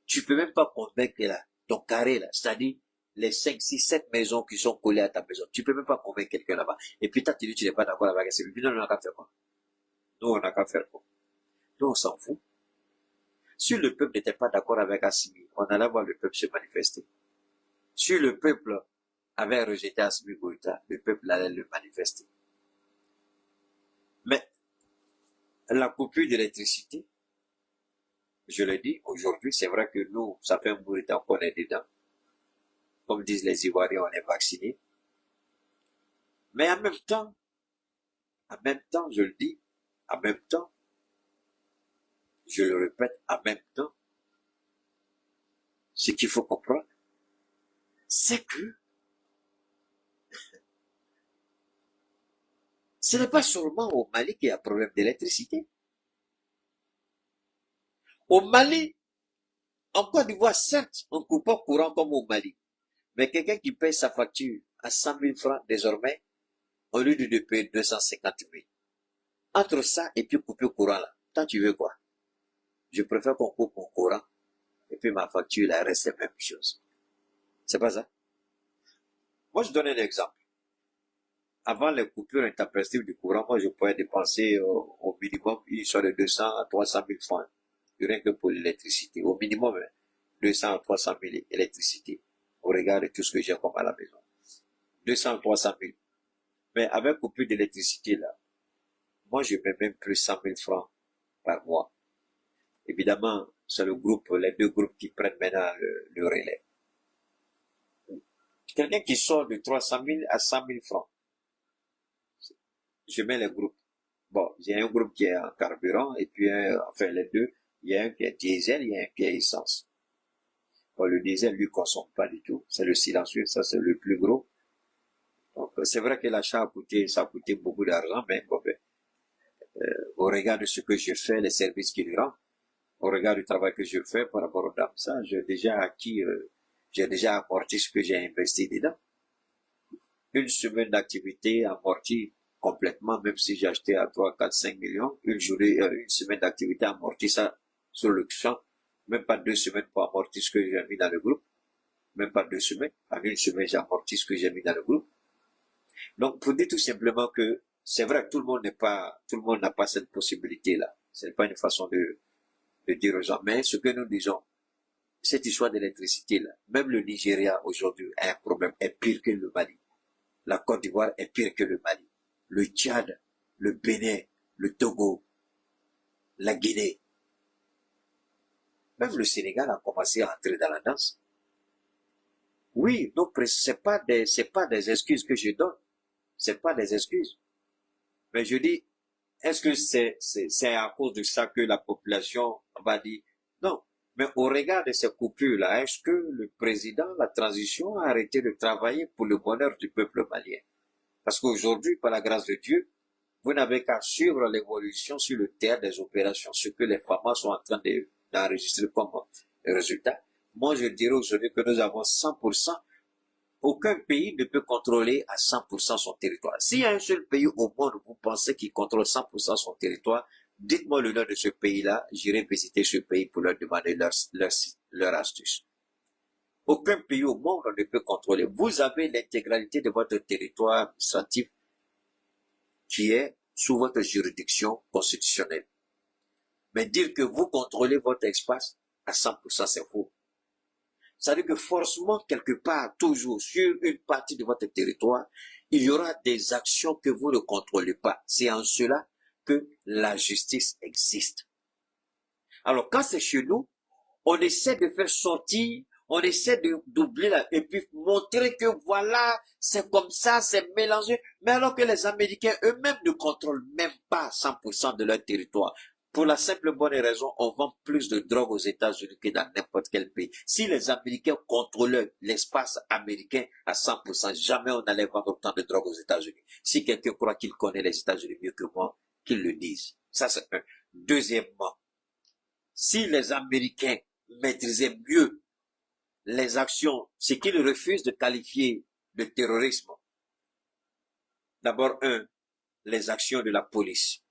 Tu peux même pas convaincre là, ton carré là, c'est-à-dire les 5, 6, 7 maisons qui sont collées à ta maison. Tu peux même pas convaincre quelqu'un là-bas. Et puis toi, tu dis que tu n'es pas d'accord avec ça. Puis nous, on n'a qu'à faire quoi? Nous, on n'a qu'à faire quoi? Nous, on s'en fout. Si le peuple n'était pas d'accord avec Assimi, on allait voir le peuple se manifester. Si le peuple avait rejeté Assimi Goïta, le peuple allait le manifester. Mais la coupure d'électricité, je le dis, aujourd'hui, c'est vrai que nous, ça fait un bout de temps qu'on est dedans. Comme disent les Ivoiriens, on est vaccinés. Mais en même temps, je le dis, en même temps, je le répète, en même temps, ce qu'il faut comprendre, c'est que ce n'est pas seulement au Mali qu'il y a un problème d'électricité. Au Mali, en Côte d'Ivoire, certes, on ne coupe pas courant comme au Mali. Mais quelqu'un qui paye sa facture à 100 000 francs désormais, au lieu de payer 250 000. Entre ça et puis couper courant là, toi tu veux quoi? Je préfère qu'on coupe mon courant et puis ma facture, elle reste la même chose. C'est pas ça? Moi, je donne un exemple. Avant les coupures intempestives du courant, moi, je pouvais dépenser au minimum une soit de 200 à 300 000 francs, rien que pour l'électricité. Au minimum, 200 à 300 000 électricité. Au regard de tout ce que j'ai comme à la maison. 200 à 300 000. Mais avec coupure d'électricité, là, moi, je mets même plus 100 000 francs par mois. Évidemment, c'est le groupe, les deux groupes qui prennent maintenant le relais. Quelqu'un qui sort de 300 000 à 100 000 francs. Je mets les groupes. Bon, il y a un groupe qui est en carburant, et puis, enfin, les deux, il y a un qui est diesel, il y a un qui est essence. Bon, le diesel, lui, consomme pas du tout. C'est le silencieux, ça, c'est le plus gros. Donc, c'est vrai que l'achat ça a coûté beaucoup d'argent, mais bon, au regard de ce que je fais, les services qu'il rend, au regard du travail que je fais par rapport aux dames, ça, j'ai déjà acquis, j'ai déjà amorti ce que j'ai investi dedans. Une semaine d'activité amortie complètement, même si j'ai acheté à 3, 4, 5 millions, une semaine d'activité amortie ça sur le champ, même pas 2 semaines pour amortir ce que j'ai mis dans le groupe, même pas 2 semaines, en une semaine j'ai amorti ce que j'ai mis dans le groupe. Donc, pour dire tout simplement que c'est vrai que tout le monde n'a pas cette possibilité-là. C'est pas une façon de dire aux gens. Mais ce que nous disons, cette histoire d'électricité-là, même le Nigeria aujourd'hui a un problème, est pire que le Mali. La Côte d'Ivoire est pire que le Mali. Le Tchad, le Bénin, le Togo, la Guinée. Même le Sénégal a commencé à entrer dans la danse. Oui, donc c'est pas des excuses que je donne. C'est pas des excuses. Mais je dis, est-ce que c'est à cause de ça que la population va dire non? Mais au regard de ces coupures-là, est-ce que le président, la transition, a arrêté de travailler pour le bonheur du peuple malien? Parce qu'aujourd'hui, par la grâce de Dieu, vous n'avez qu'à suivre l'évolution sur le terrain des opérations, ce que les FAMA sont en train d'enregistrer comme résultat. Moi, je dirais aujourd'hui que nous avons 100%. Aucun pays ne peut contrôler à 100% son territoire. S'il y a un seul pays au monde où vous pensez qu'il contrôle 100% son territoire, dites-moi le nom de ce pays-là, j'irai visiter ce pays pour leur demander leur astuce. Aucun pays au monde ne peut contrôler. Vous avez l'intégralité de votre territoire administratif qui est sous votre juridiction constitutionnelle. Mais dire que vous contrôlez votre espace à 100%, c'est faux. Ça veut dire que forcément, quelque part, toujours, sur une partie de votre territoire, il y aura des actions que vous ne contrôlez pas. C'est en cela que la justice existe. Alors, quand c'est chez nous, on essaie de faire sortir, on essaie d'oublier et puis montrer que voilà, c'est comme ça, c'est mélangé. Mais alors que les Américains eux-mêmes ne contrôlent même pas 100% de leur territoire. Pour la simple bonne raison, on vend plus de drogue aux États-Unis que dans n'importe quel pays. Si les Américains contrôlaient l'espace américain à 100%, jamais on allait vendre autant de drogue aux États-Unis. Si quelqu'un croit qu'il connaît les États-Unis mieux que moi, qu'il le dise. Ça, c'est un. Deuxièmement, si les Américains maîtrisaient mieux les actions, ce qu'ils refusent de qualifier de terrorisme, d'abord, les actions de la police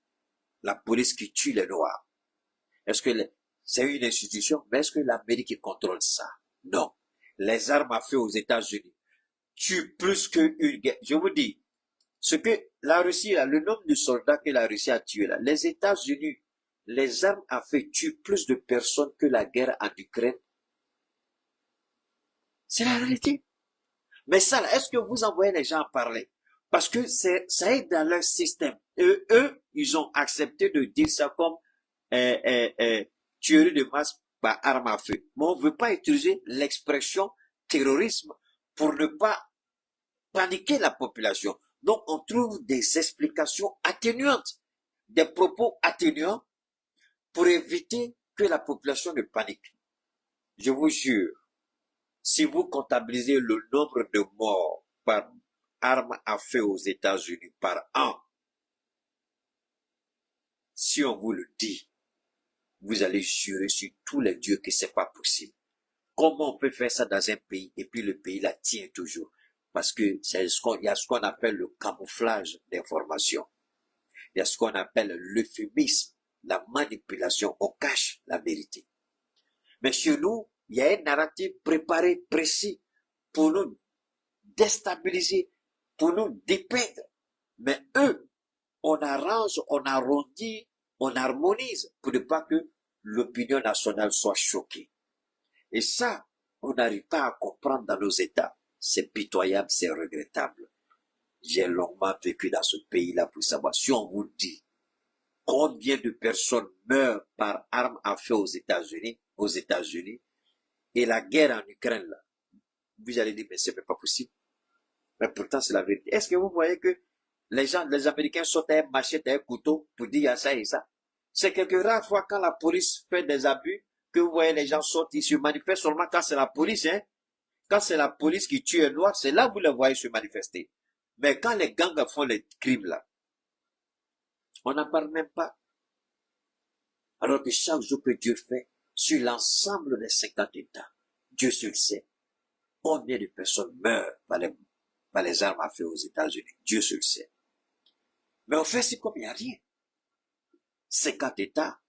qui tue les Noirs. Est-ce que c'est une institution? Mais est-ce que l'Amérique contrôle ça? Non. Les armes à feu aux États-Unis tuent plus qu'une guerre. Je vous dis, ce que la Russie, là, le nombre de soldats que la Russie a tués, là, les États-Unis, les armes à feu tuent plus de personnes que la guerre en Ukraine. C'est la réalité. Mais ça, là, est-ce que vous envoyez les gens parler? Parce que ça est dans leur système. Eux, ils ont accepté de dire ça comme tuerie de masse par arme à feu. Mais on ne veut pas utiliser l'expression terrorisme pour ne pas paniquer la population. Donc, on trouve des explications atténuantes, des propos atténuants pour éviter que la population ne panique. Je vous jure, si vous comptabilisez le nombre de morts par arme à feu aux États-Unis par an, si on vous le dit, vous allez jurer sur tous les dieux que c'est pas possible. Comment on peut faire ça dans un pays et puis le pays la tient toujours? Parce que il y a ce qu'on appelle le camouflage d'information. Il y a ce qu'on appelle l'euphémisme la manipulation, on cache la vérité. Mais chez nous, il y a un narratif préparé, précis, pour nous déstabiliser, pour nous dépeindre. Mais eux, on arrange, on arrondit, on harmonise pour ne pas que l'opinion nationale soit choquée. Et ça, on n'arrive pas à comprendre dans nos États. C'est pitoyable, c'est regrettable. J'ai longuement vécu dans ce pays-là pour savoir. Si on vous dit combien de personnes meurent par arme à feu aux États-Unis, et la guerre en Ukraine, là, vous allez dire, mais c'est pas possible. Mais pourtant, c'est la vérité. Est-ce que vous voyez que les Américains sautent à un machette, à un couteau pour dire il y a ça et ça? C'est quelques rares fois quand la police fait des abus que vous voyez les gens sautent, ils se manifestent seulement quand c'est la police, hein. Quand c'est la police qui tue un noir, c'est là que vous les voyez se manifester. Mais quand les gangs font les crimes là, on n'en parle même pas. Alors que chaque jour que Dieu fait, sur l'ensemble des 50 États, Dieu seul sait combien de personnes meurent par les armes à feu aux États-Unis. Dieu seul sait. Mais on fait c'est comme il n'y a rien. 50 États,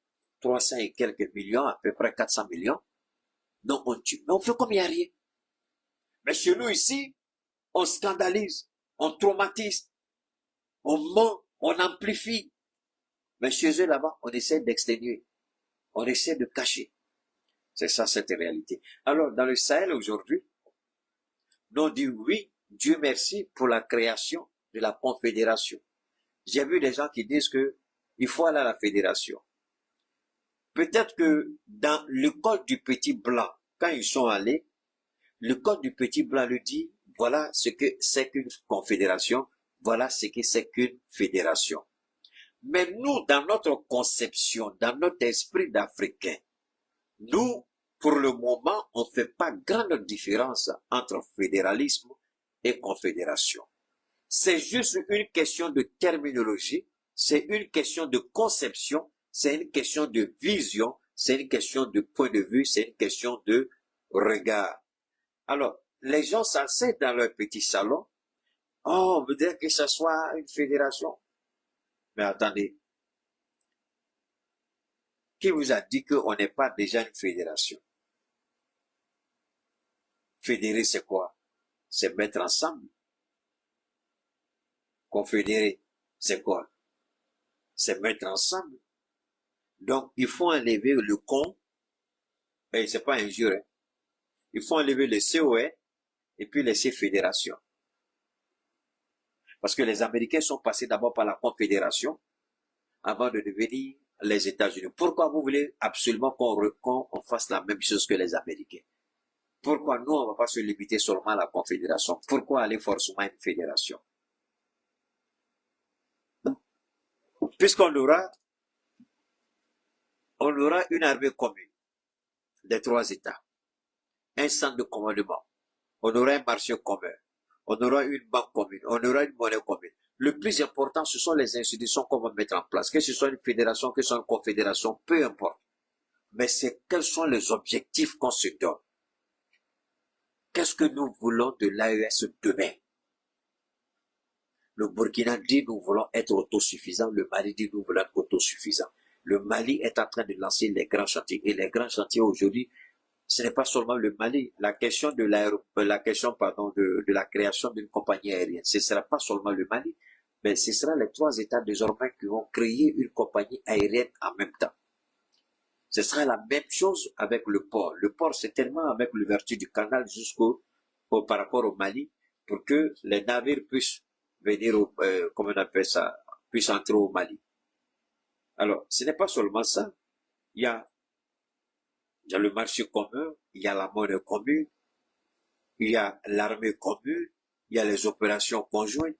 300 et quelques millions, à peu près 400 millions. Donc on tue. Mais on fait comme il n'y a rien. Mais chez nous ici, on scandalise, on traumatise, on ment, on amplifie. Mais chez eux là-bas, on essaie d'exténuer, on essaie de cacher. C'est ça cette réalité. Alors dans le Sahel aujourd'hui, nous on dit oui, Dieu merci pour la création de la confédération. J'ai vu des gens qui disent que il faut aller à la fédération. Peut-être que dans le code du petit blanc, quand ils sont allés, le code du petit blanc le dit, voilà ce que c'est qu'une confédération, voilà ce que c'est qu'une fédération. Mais nous, dans notre conception, dans notre esprit d'Africain, nous, pour le moment, on ne fait pas grande différence entre fédéralisme et confédération. C'est juste une question de terminologie, c'est une question de conception, c'est une question de vision, c'est une question de point de vue, c'est une question de regard. Alors, les gens s'asseyent dans leur petit salon. Oh, on voudrait que ce soit une fédération. Mais attendez. Qui vous a dit qu'on n'est pas déjà une fédération? Fédérer, c'est quoi? C'est mettre ensemble. Confédérer, c'est quoi? C'est mettre ensemble. Donc, il faut enlever le con, et c'est pas injure, hein. Il faut enlever le COE, et puis laisser fédération. Parce que les Américains sont passés d'abord par la confédération, avant de devenir les États-Unis. Pourquoi vous voulez absolument qu'on fasse la même chose que les Américains? Pourquoi nous, on ne va pas se limiter seulement à la confédération? Pourquoi aller forcément à une fédération? Puisqu'on aura une armée commune des 3 États, un centre de commandement, on aura un marché commun, on aura une banque commune, on aura une monnaie commune. Le plus important, ce sont les institutions qu'on va mettre en place, que ce soit une fédération, que ce soit une confédération, peu importe. Mais c'est quels sont les objectifs qu'on se donne. Qu'est-ce que nous voulons de l'AES demain? Le Burkina dit nous voulons être autosuffisants, le Mali dit nous voulons être autosuffisants. Le Mali est en train de lancer les grands chantiers. Et les grands chantiers aujourd'hui, ce n'est pas seulement le Mali. La question de la création d'une compagnie aérienne, ce ne sera pas seulement le Mali, mais ce sera les 3 États désormais qui vont créer une compagnie aérienne en même temps. Ce sera la même chose avec le port. Le port, c'est tellement avec l'ouverture du canal par rapport au Mali, pour que les navires puissent venir comment on appelle ça, puissent entrer au Mali. Alors, ce n'est pas seulement ça. Il y a le marché commun, il y a la monnaie commune, il y a l'armée commune, il y a les opérations conjointes,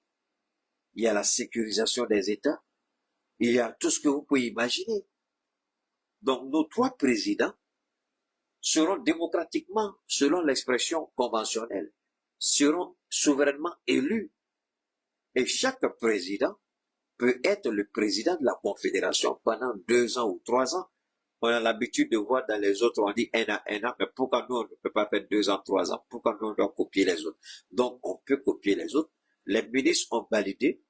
il y a la sécurisation des États, il y a tout ce que vous pouvez imaginer. Donc, nos 3 présidents seront démocratiquement, selon l'expression conventionnelle, seront souverainement élus. Et chaque président peut être le président de la Confédération pendant 2 ans ou 3 ans. On a l'habitude de voir dans les autres, on dit 1 an, mais pourquoi nous, on ne peut pas faire 2 ans, 3 ans? Pourquoi nous, on doit copier les autres? Donc, on peut copier les autres. Les ministres ont validé.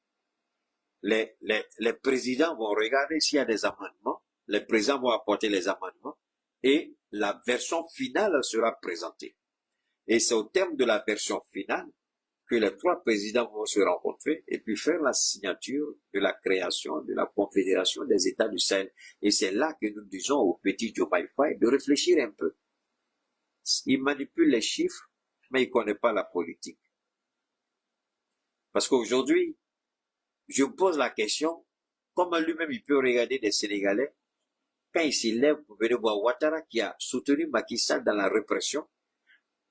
Les présidents vont regarder s'il y a des amendements. Les présidents vont apporter les amendements et la version finale sera présentée. Et c'est au terme de la version finale que les trois présidents vont se rencontrer et puis faire la signature de la création de la Confédération des États du Sahel. Et c'est là que nous disons au petit Diomaye Faye de réfléchir un peu. Il manipule les chiffres, mais il ne connaît pas la politique. Parce qu'aujourd'hui, je me pose la question, comment lui-même il peut regarder des Sénégalais, quand il s'élève, vous venez voir Ouattara qui a soutenu Macky Sall dans la répression,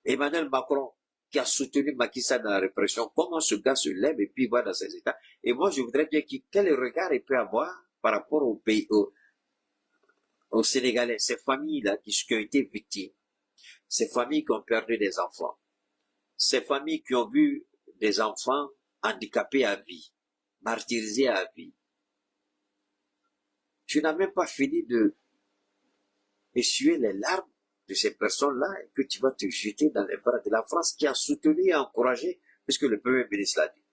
Emmanuel Macron qui a soutenu Macky Sall dans la répression, comment ce gars se lève et puis va dans ses états. Et moi, je voudrais bien quel regard il peut avoir par rapport au pays, aux Sénégalais, ces familles-là qui ont été victimes, ces familles qui ont perdu des enfants, ces familles qui ont vu des enfants handicapés à vie, martyrisés à vie. Tu n'as même pas fini de essuyer les larmes de ces personnes-là et que tu vas te jeter dans les bras de la France qui a soutenu et encouragé, puisque le Premier ministre l'a dit.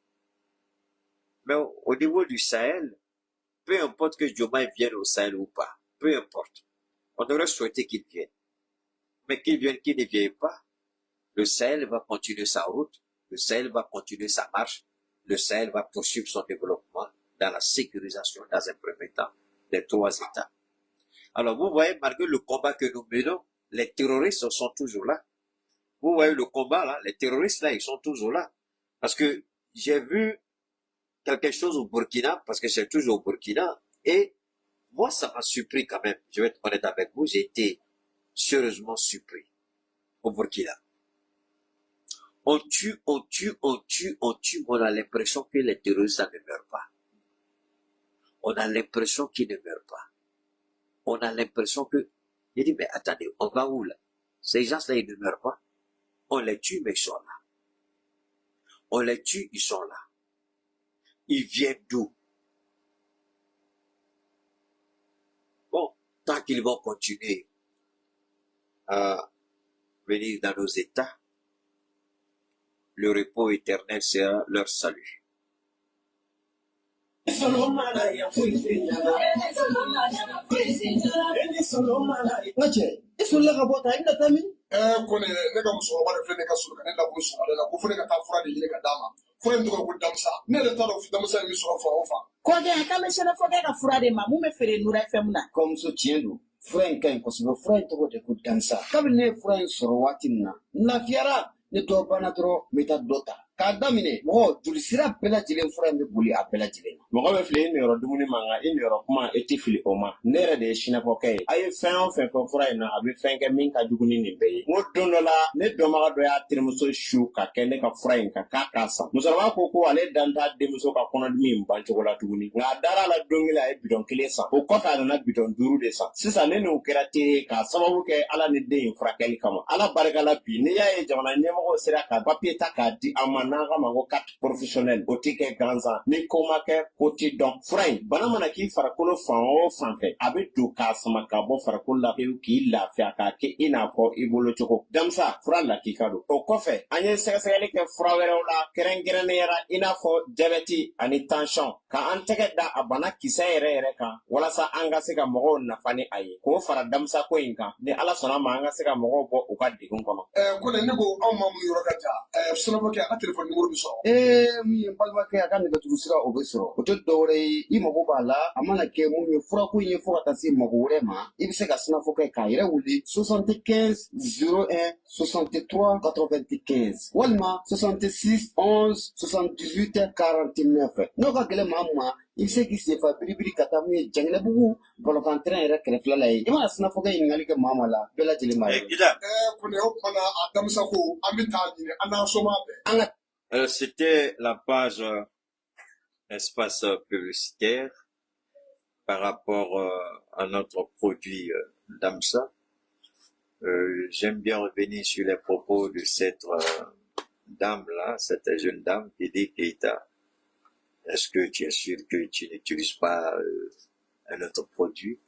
Mais au niveau du Sahel, peu importe que Diomaye vienne au Sahel ou pas, peu importe, on devrait souhaiter qu'il vienne. Mais qu'il vienne, qu'il ne vienne pas, le Sahel va continuer sa route, le Sahel va continuer sa marche, le Sahel va poursuivre son développement dans la sécurisation, dans un premier temps, des trois États. Alors vous voyez, malgré le combat que nous menons, les terroristes sont toujours là. Vous voyez le combat là, les terroristes là, ils sont toujours là. Parce que j'ai vu quelque chose au Burkina, parce que c'est toujours au Burkina, et moi ça m'a surpris quand même. Je vais être honnête avec vous, j'ai été sérieusement surpris au Burkina. On tue, on tue, on tue, on tue, on a l'impression que les terroristes ça ne meurent pas. On a l'impression qu'ils ne meurent pas. On a l'impression que, il dit, mais attendez, on va où là? Ces gens-là, ils ne meurent pas. On les tue, mais ils sont là. On les tue, ils sont là. Ils viennent d'où? Bon, tant qu'ils vont continuer à venir dans nos États, le repos éternel sera leur salut. Kone ne ka musokɔrɔba de filɛ ne ka sɔrɔ ka ne labɔ sɔgɔmada la ko fo ne ka taa fura de ɲini ka d'a ma fura in tɔgɔ ko damisa ne yɛrɛ t'a dɔn damisa in bɛ sɔrɔ fan o fan. Kɔjɛ k'an bɛ sɛnɛ fɔ kɛ ka fura de ma mun bɛ feere Nura FM na. Kɔmuso tiɲɛ don fura in ka ɲi kosɛbɛ fura in tɔgɔ de ko damisa kabini ne ye fura in sɔrɔ waati min na n lafiyara ne dɔ banna dɔrɔn n bɛ taa dɔ ta k'a daminɛ mɔgɔ joli sira bɛɛ lajɛlen fura in bɛ boli a bɛɛ lajɛlen na. Mɔgɔ bɛ fili i niyɔrɔ dumuni ma nka i niyɔrɔ kuma i tɛ fili o ma ne yɛrɛ de ye sinafɔkɛ ye a ye fɛn o fɛn fɔ fura in na a bɛ fɛn kɛ min ka jugu ni nin bɛɛ ye n ko don dɔ la ne dɔnbaga dɔ y'a terimuso su ka kɛ ne ka fura in kan k'a k'a san musokɔrɔba ko ale dan t'a denmuso ka kɔnɔdimi in ban cogo la tuguni nka a dara la don kelen a ye bidɔn kelen san o kɔfɛ a nana bidɔn 5 de san sisan ne n'o kɛra teri k'a sababu kɛ ala ni den in furakɛli kama ala barika la bi n'i y'a ye jamana ɲɛmɔgɔ sera ka papiye ta k'a di a ma n'an ka ma ko carte professionnelle o tɛ kɛ gansan ni ko ma kɛ ko tɛ dɔn fura in bana mana k'i farikolo fan o fan fɛ a bɛ don k'a sama ka bɔ farikolo la pewu k'i lafiya k'a kɛ i n'a fɔ i bolo cogo damisa fura lakika don o kɔfɛ an ye sɛgɛsɛgɛli kɛ fura wɛrɛw la kɛrɛnkɛrɛnnenya i n'a fɔ jabɛti ani tansiyɔn ka an tɛgɛ da a bana kisɛ yɛrɛ kan walasa an ka se ka mɔgɔw nafa ni a ye k'o fara damisa ko in kan ni ala sɔnna ma an ka se ka mɔgɔw bɔ u ka degun kɔnɔ. Kone ne ko anw ma mun yɔrɔ ka jan sinafɔkɛ a telefɔni nimoro bɛ sɔrɔ. Min ye n balimakɛ a ka nɛgɛjuru sira o bɛ sɔrɔ o tɛ dɔwɛrɛ ye i mago b'a la a mana kɛ mun ye furako in ye fo ka taa se mago wɛrɛ ma i bɛ se ka sinafɔkɛ k'a yɛrɛ wuli 75 01 63 95 walima 66 11 78 49 n'o ka gɛlɛn maa ma i bɛ se k'i senfa biribiri ka taa mun ye Janginɛbugu bɔlɔkanterɛn yɛrɛ kɛrɛfɛla la ye i mana sinafɔkɛ ɲininkali kɛ maa la bɛɛ lajɛlen b'a ye. Kone o kumana a damisa ko an bɛ taa ɲini an n'an soma bɛɛ. C'était la page espace publicitaire par rapport à notre produit Damsa. J'aime bien revenir sur les propos de cette dame-là, cette jeune dame qui dit Keita, est-ce que tu es sûr que tu n'utilises pas un autre produit?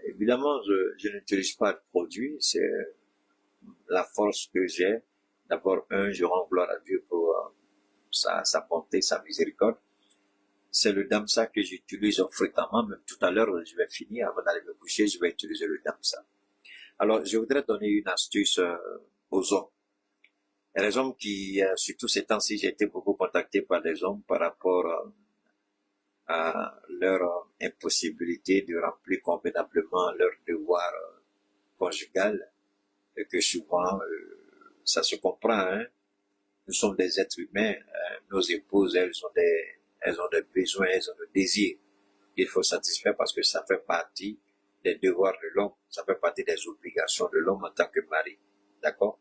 Évidemment, je n'utilise pas de produit, c'est la force que j'ai. D'abord, je rends gloire à Dieu pour sa bonté, sa miséricorde. c'est le damsa que j'utilise fréquemment. Même tout à l'heure, je vais finir, avant d'aller me coucher, je vais utiliser le damsa. Alors, je voudrais donner une astuce aux hommes. Les hommes qui, surtout ces temps-ci, j'ai été beaucoup contacté par des hommes par rapport à leur impossibilité de remplir convenablement leur devoir conjugal, et que souvent, ça se comprend, hein. Nous sommes des êtres humains, nos épouses, elles ont des besoins, elles ont des désirs qu'il faut satisfaire parce que ça fait partie des devoirs de l'homme, ça fait partie des obligations de l'homme en tant que mari. D'accord?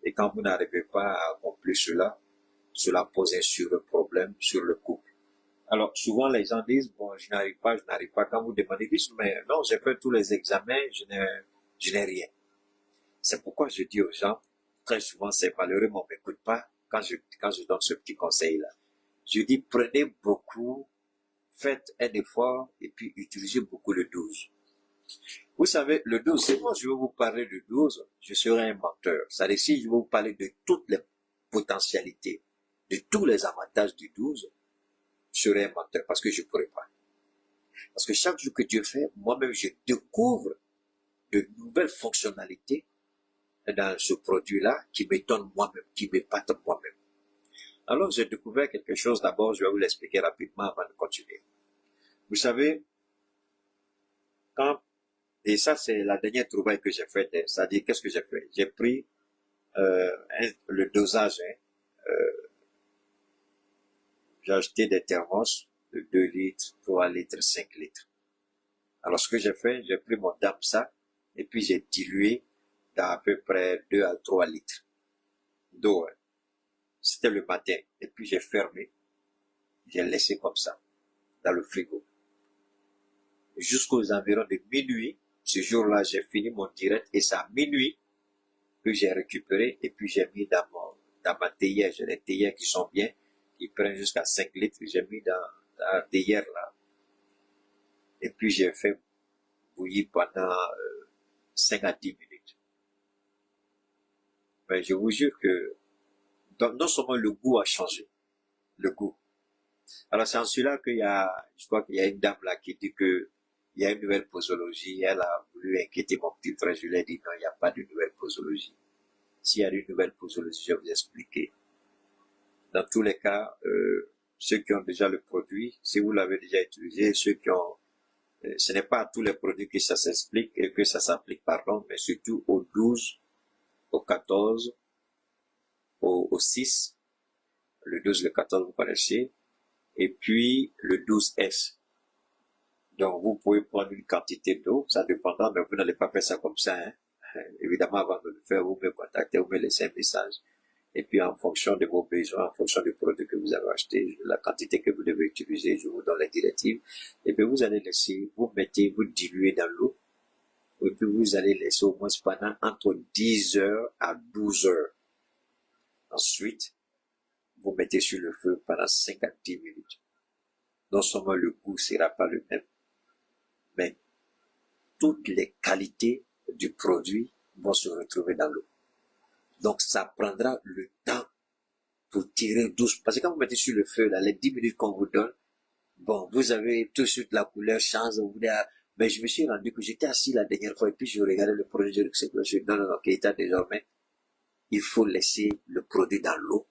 Et quand vous n'arrivez pas à accomplir cela, cela pose un sérieux problème sur le couple. Alors, souvent, les gens disent, bon, je n'arrive pas. Quand vous demandez, mais non, j'ai fait tous les examens, je n'ai rien. C'est pourquoi je dis aux gens, très souvent, c'est malheureux, mais on m'écoute pas quand je donne ce petit conseil-là. Je dis, prenez beaucoup, faites un effort, et puis utilisez beaucoup le 12. Vous savez, le 12, c'est moi, je vais vous parler du 12, je serai un menteur. C'est-à-dire, si je vais vous parler de toutes les potentialités, de tous les avantages du 12, je serai un menteur, parce que je ne pourrai pas. Parce que chaque jour que Dieu fait, moi-même, je découvre de nouvelles fonctionnalités dans ce produit-là qui m'étonne moi-même, qui m'épate moi-même. Alors, j'ai découvert quelque chose. D'abord, je vais vous l'expliquer rapidement avant de continuer. Vous savez, et ça, c'est la dernière trouvaille que j'ai faite. C'est-à-dire, qu'est-ce que j'ai fait? J'ai pris le dosage. J'ai acheté des thermos de 2 litres, 3 litres, 5 litres. Alors, ce que j'ai fait, j'ai pris mon damsa et puis j'ai dilué dans à peu près 2 à 3 litres d'eau. C'était le matin. Et puis j'ai fermé. J'ai laissé comme ça, dans le frigo. Jusqu'aux environs de minuit, ce jour-là, j'ai fini mon direct et c'est à minuit que j'ai récupéré et puis j'ai mis dans ma théière. J'ai des théières qui sont bien, qui prennent jusqu'à 5 litres. J'ai mis dans la théière là. Et puis j'ai fait bouillir pendant 5 à 10 minutes. Mais je vous jure que non seulement le goût a changé, le goût. Alors c'est en celui-là je crois qu'il y a une dame là qui dit que il y a une nouvelle posologie. Elle a voulu inquiéter mon petit frère. Je lui ai dit non, il n'y a pas de nouvelle posologie. S'il y a une nouvelle posologie, je vais vous expliquer. Dans tous les cas, ceux qui ont déjà le produit, si vous l'avez déjà utilisé, ceux qui ont, ce n'est pas à tous les produits que ça s'explique et que ça s'applique, pardon, mais surtout au 12, au 14, au 6, le 12, le 14, vous connaissez, et puis le 12S. Donc, vous pouvez prendre une quantité d'eau, ça dépendra, mais vous n'allez pas faire ça comme ça, hein. Évidemment, avant de le faire, vous me contactez, vous me laissez un message. Et puis, en fonction de vos besoins, en fonction du produit que vous avez acheté, la quantité que vous devez utiliser, je vous donne les directives. Et puis, vous allez laisser, vous diluez dans l'eau. Et puis, vous allez laisser au moins pendant entre 10 heures à 12 heures. Ensuite, vous mettez sur le feu pendant 5 à 10 minutes. Non seulement le goût sera pas le même, mais toutes les qualités du produit vont se retrouver dans l'eau. Donc, ça prendra le temps pour tirer doucement. Parce que quand vous mettez sur le feu, là, les 10 minutes qu'on vous donne, bon, vous avez tout de suite la couleur change, mais je me suis rendu que j'étais assis la dernière fois et puis je regardais le produit, je me suis dit, non, Keita, désormais, il faut laisser le produit dans l'eau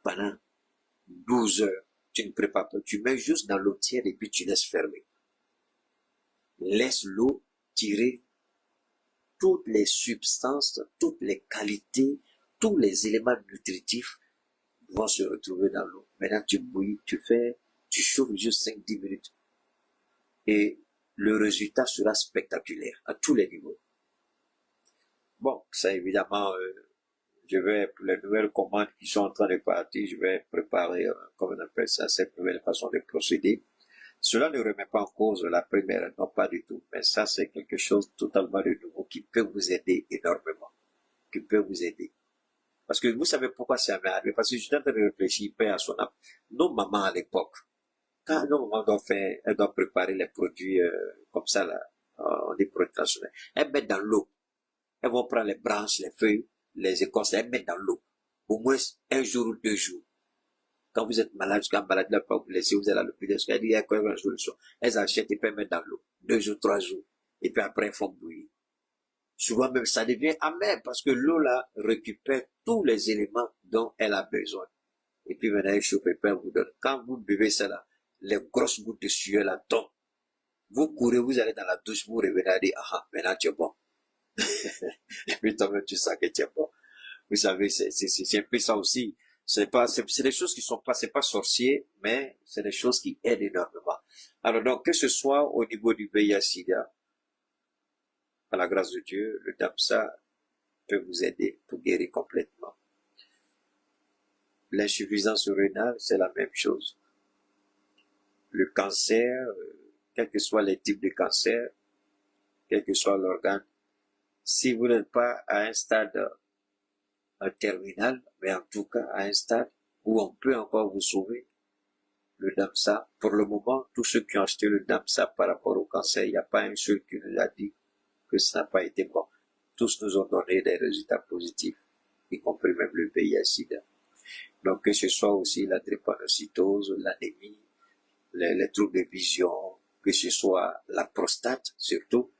pendant 12 heures. Tu ne prépares pas, tu mets juste dans l'eau tiède et puis tu laisses fermer. Laisse l'eau tirer toutes les substances, toutes les qualités, tous les éléments nutritifs vont se retrouver dans l'eau. Maintenant, tu bouillis, tu chauffes juste 5-10 minutes. Et le résultat sera spectaculaire à tous les niveaux. Bon, ça évidemment, je vais, pour les nouvelles commandes qui sont en train de partir, je vais préparer, comme on appelle ça, cette nouvelle façon de procéder. Cela ne remet pas en cause la première, non pas du tout, mais ça c'est quelque chose totalement de nouveau qui peut vous aider énormément, qui peut vous aider. Parce que vous savez pourquoi ça m'est arrivé, parce que je suis en train de réfléchir, paix à son âme. Nos mamans à l'époque, quand nos mamans elles doivent préparer les produits comme ça, là, on dit produits traditionnels, elles mettent dans l'eau. Elles vont prendre les branches, les feuilles, les écorces, elles mettent dans l'eau. Au moins 1 jour ou 2 jours. Quand vous êtes malade, jusqu'à malade, là, pas vous laisser, vous allez à l'hôpital, elle dit, il y a quoi la solution? Elles achètent et puis elles mettent dans l'eau. 2 jours, 3 jours. Et puis après, elles font bouillir. Souvent même, ça devient amer parce que l'eau, là, récupère tous les éléments dont elle a besoin. Et puis maintenant, elle chauffe et puis elle vous donne. Quand vous buvez ça, là, les grosses gouttes de sueur, là, tombent. Vous courez, vous allez dans la douche, vous revenez à dire, ah, maintenant tu es bon. Et puis toi-même, tu sens que tu es bon. Vous savez, c'est un peu ça aussi. C'est des choses qui sont pas, c'est pas sorcier, mais c'est des choses qui aident énormément. Alors donc, que ce soit au niveau du VIH-Sida, à la grâce de Dieu, le DAMSA peut vous aider pour guérir complètement. L'insuffisance rénale, c'est la même chose. Le cancer, quels que soient les types de cancer, quel que soit l'organe, si vous n'êtes pas à un stade terminal, mais en tout cas à un stade où on peut encore vous sauver, le DAMSA, pour le moment, tous ceux qui ont acheté le DAMSA par rapport au cancer, il n'y a pas un seul qui nous a dit que ça n'a pas été bon. Tous nous ont donné des résultats positifs, y compris même le VIH-Sida. Donc que ce soit aussi la drépanocytose, l'anémie, les troubles de vision, que ce soit la prostate surtout.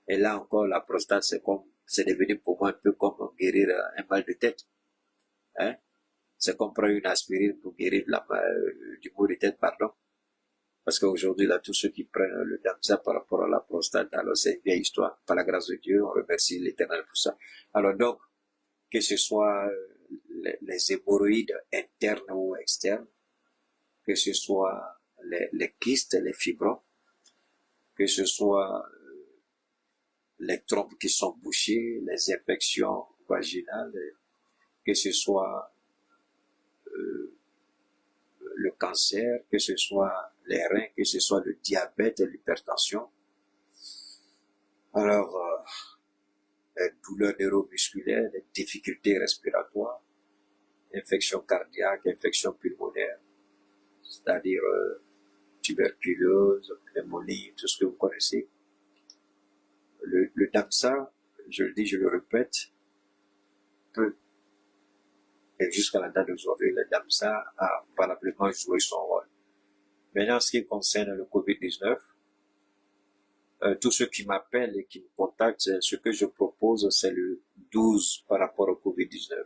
Et là encore, la prostate, c'est devenu pour moi un peu comme guérir un mal de tête. Hein? C'est comme prendre une aspirine pour guérir du mal de tête, pardon. Parce qu'aujourd'hui, là, tous ceux qui prennent le DAMSA par rapport à la prostate, alors c'est une vieille histoire. Par la grâce de Dieu, on remercie l'Éternel pour ça. Alors donc, que ce soit les hémorroïdes internes ou externes, que ce soit les kystes, les fibromes, que ce soit les trompes qui sont bouchées, les infections vaginales, que ce soit le cancer, que ce soit les reins, que ce soit le diabète et l'hypertension. Alors, les douleurs neuromusculaires, les difficultés respiratoires, infections cardiaques, infections pulmonaires, c'est-à-dire tuberculose, pneumonie, tout ce que vous connaissez. Le DAMSA, je le dis, je le répète, peut, et jusqu'à la date d'aujourd'hui, le DAMSA a valablement joué son rôle. Maintenant, en ce qui concerne le COVID-19, tous ceux qui m'appellent et qui me contactent, ce que je propose, c'est le 12 par rapport au COVID-19.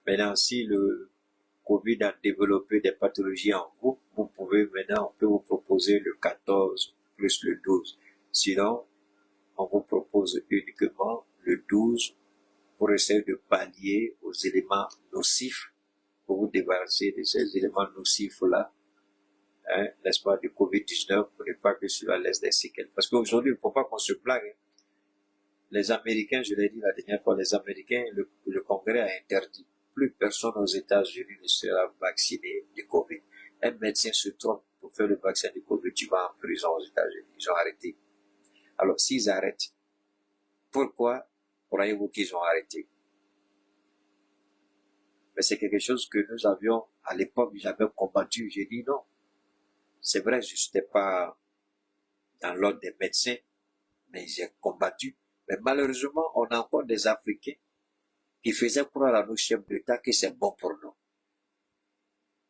Maintenant, si le COVID a développé des pathologies en vous, vous pouvez maintenant, on peut vous proposer le 14 plus le 12. Sinon, on vous propose uniquement le 12 pour essayer de pallier aux éléments nocifs, pour vous débarrasser de ces éléments nocifs-là, hein, n'est-ce pas, du COVID-19, pour ne pas que cela laisse des séquelles. Parce qu'aujourd'hui, il ne faut pas qu'on se blague. Hein. Les Américains, je l'ai dit la dernière fois, les Américains, le Congrès a interdit. Plus personne aux États-Unis ne sera vacciné du COVID. Un médecin se trompe pour faire le vaccin du COVID, tu vas en prison aux États-Unis. Ils ont arrêté. Alors, s'ils arrêtent, pourquoi croyez-vous qu'ils ont arrêté? Mais c'est quelque chose que nous avions, à l'époque, j'avais combattu. J'ai dit non. C'est vrai, je n'étais pas dans l'ordre des médecins, mais j'ai combattu. Mais malheureusement, on a encore des Africains qui faisaient croire à nos chefs d'État que c'est bon pour nous.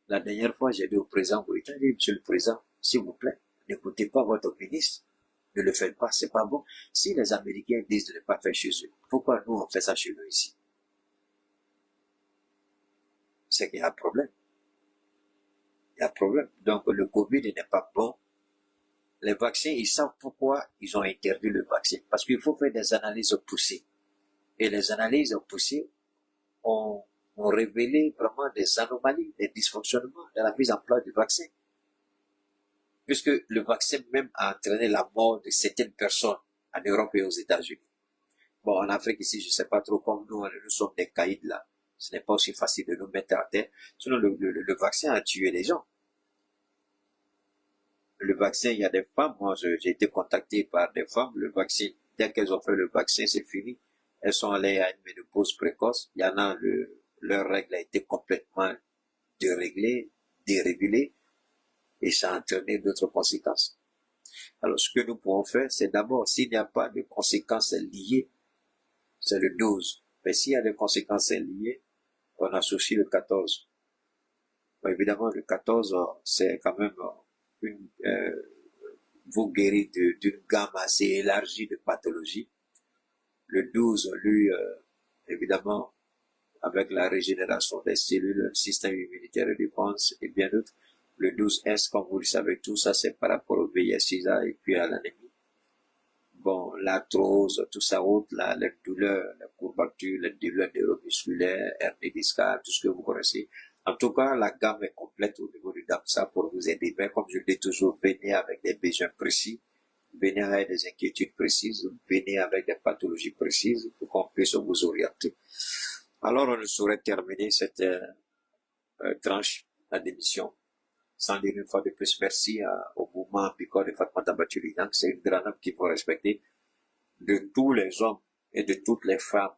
La dernière fois, j'ai dit au président Goïta, j'ai dit, monsieur le président, s'il vous plaît, n'écoutez pas votre ministre. Ne le faites pas, c'est pas bon. Si les Américains disent de ne pas faire chez eux, pourquoi nous on fait ça chez nous ici? C'est qu'il y a un problème. Il y a un problème. Donc le Covid n'est pas bon. Les vaccins, ils savent pourquoi ils ont interdit le vaccin. Parce qu'il faut faire des analyses poussées. Et les analyses poussées ont révélé vraiment des anomalies, des dysfonctionnements dans la mise en place du vaccin. Puisque le vaccin même a entraîné la mort de certaines personnes en Europe et aux États-Unis. Bon, en Afrique ici, je sais pas trop comme nous sommes des caïds là. Ce n'est pas aussi facile de nous mettre à terre. Sinon, le vaccin a tué les gens. Le vaccin, il y a des femmes, moi j'ai été contacté par des femmes, le vaccin, dès qu'elles ont fait le vaccin, c'est fini. Elles sont allées à une ménopause précoce. Il y en a, leur règle a été complètement dérégulée. Et ça a entraîné d'autres conséquences. Alors, ce que nous pouvons faire, c'est d'abord, s'il n'y a pas de conséquences liées, c'est le 12. Mais s'il y a des conséquences liées, on associe le 14. Bon, évidemment, le 14, c'est quand même vous guérit d'une gamme assez élargie de pathologies. Le 12, lui, évidemment, avec la régénération des cellules, le système immunitaire de défense et bien d'autres. Le 12S, comme vous le savez, tout ça, c'est par rapport au VIH-Sida et puis à l'anémie. Bon, l'arthrose, tout ça autre, les douleurs, la courbature, les douleurs neuromusculaires, hernie discale, tout ce que vous connaissez. En tout cas, la gamme est complète au niveau du DAMSA pour vous aider. Mais comme je le dis toujours, venez avec des besoins précis, venez avec des inquiétudes précises, venez avec des pathologies précises pour qu'on puisse vous orienter. Alors, on ne saurait terminer cette tranche d'émission sans dire une fois de plus merci au mouvement Picor de Fatmata Batuli. Donc, c'est une grande œuvre qu'il faut respecter de tous les hommes et de toutes les femmes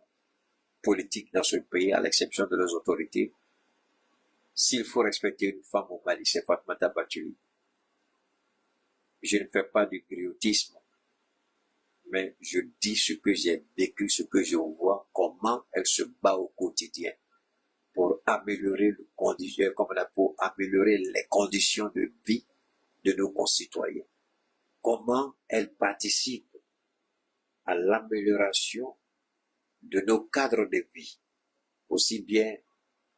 politiques dans ce pays, à l'exception de leurs autorités. S'il faut respecter une femme au Mali, c'est Fatmata Batuli. Je ne fais pas du griotisme, mais je dis ce que j'ai vécu, ce que je vois, comment elle se bat au quotidien pour améliorer pour améliorer les conditions de vie de nos concitoyens. Comment elle participe à l'amélioration de nos cadres de vie, aussi bien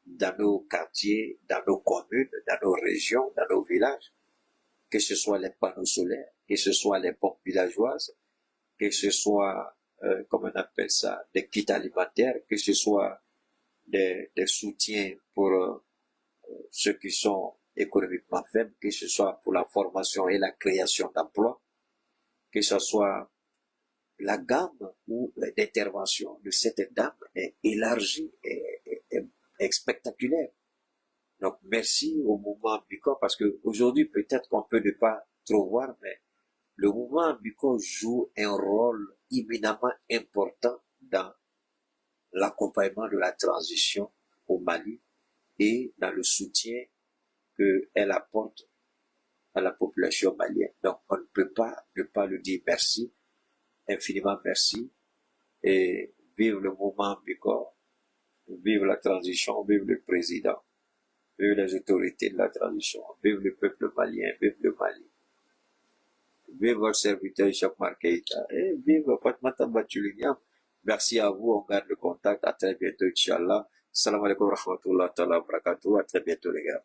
dans nos quartiers, dans nos communes, dans nos régions, dans nos villages, que ce soit les panneaux solaires, que ce soit les pompes villageoises, que ce soit, comment on appelle ça, des kits alimentaires, que ce soit des soutiens pour ceux qui sont économiquement faibles, que ce soit pour la formation et la création d'emplois, que ce soit la gamme ou l'intervention de cette dame est élargie et spectaculaire. Donc merci au mouvement Bicor parce que aujourd'hui peut-être qu'on peut ne pas trop voir, mais le mouvement Bicor joue un rôle éminemment important dans l'accompagnement de la transition au Mali et dans le soutien qu'elle apporte à la population malienne. Donc, on ne peut pas ne pas le dire merci, infiniment merci, et vive le mouvement Bicor, vive la transition, vive le président, vive les autorités de la transition, vive le peuple malien, vive le Mali, vive votre serviteur Jacques Marqueita, et vive Fatmata Batuli. Merci à vous, on garde le contact. À très bientôt, Inch'Allah. Salam alaikum wa rahmatullahi wa barakatuh. À très bientôt, les gars.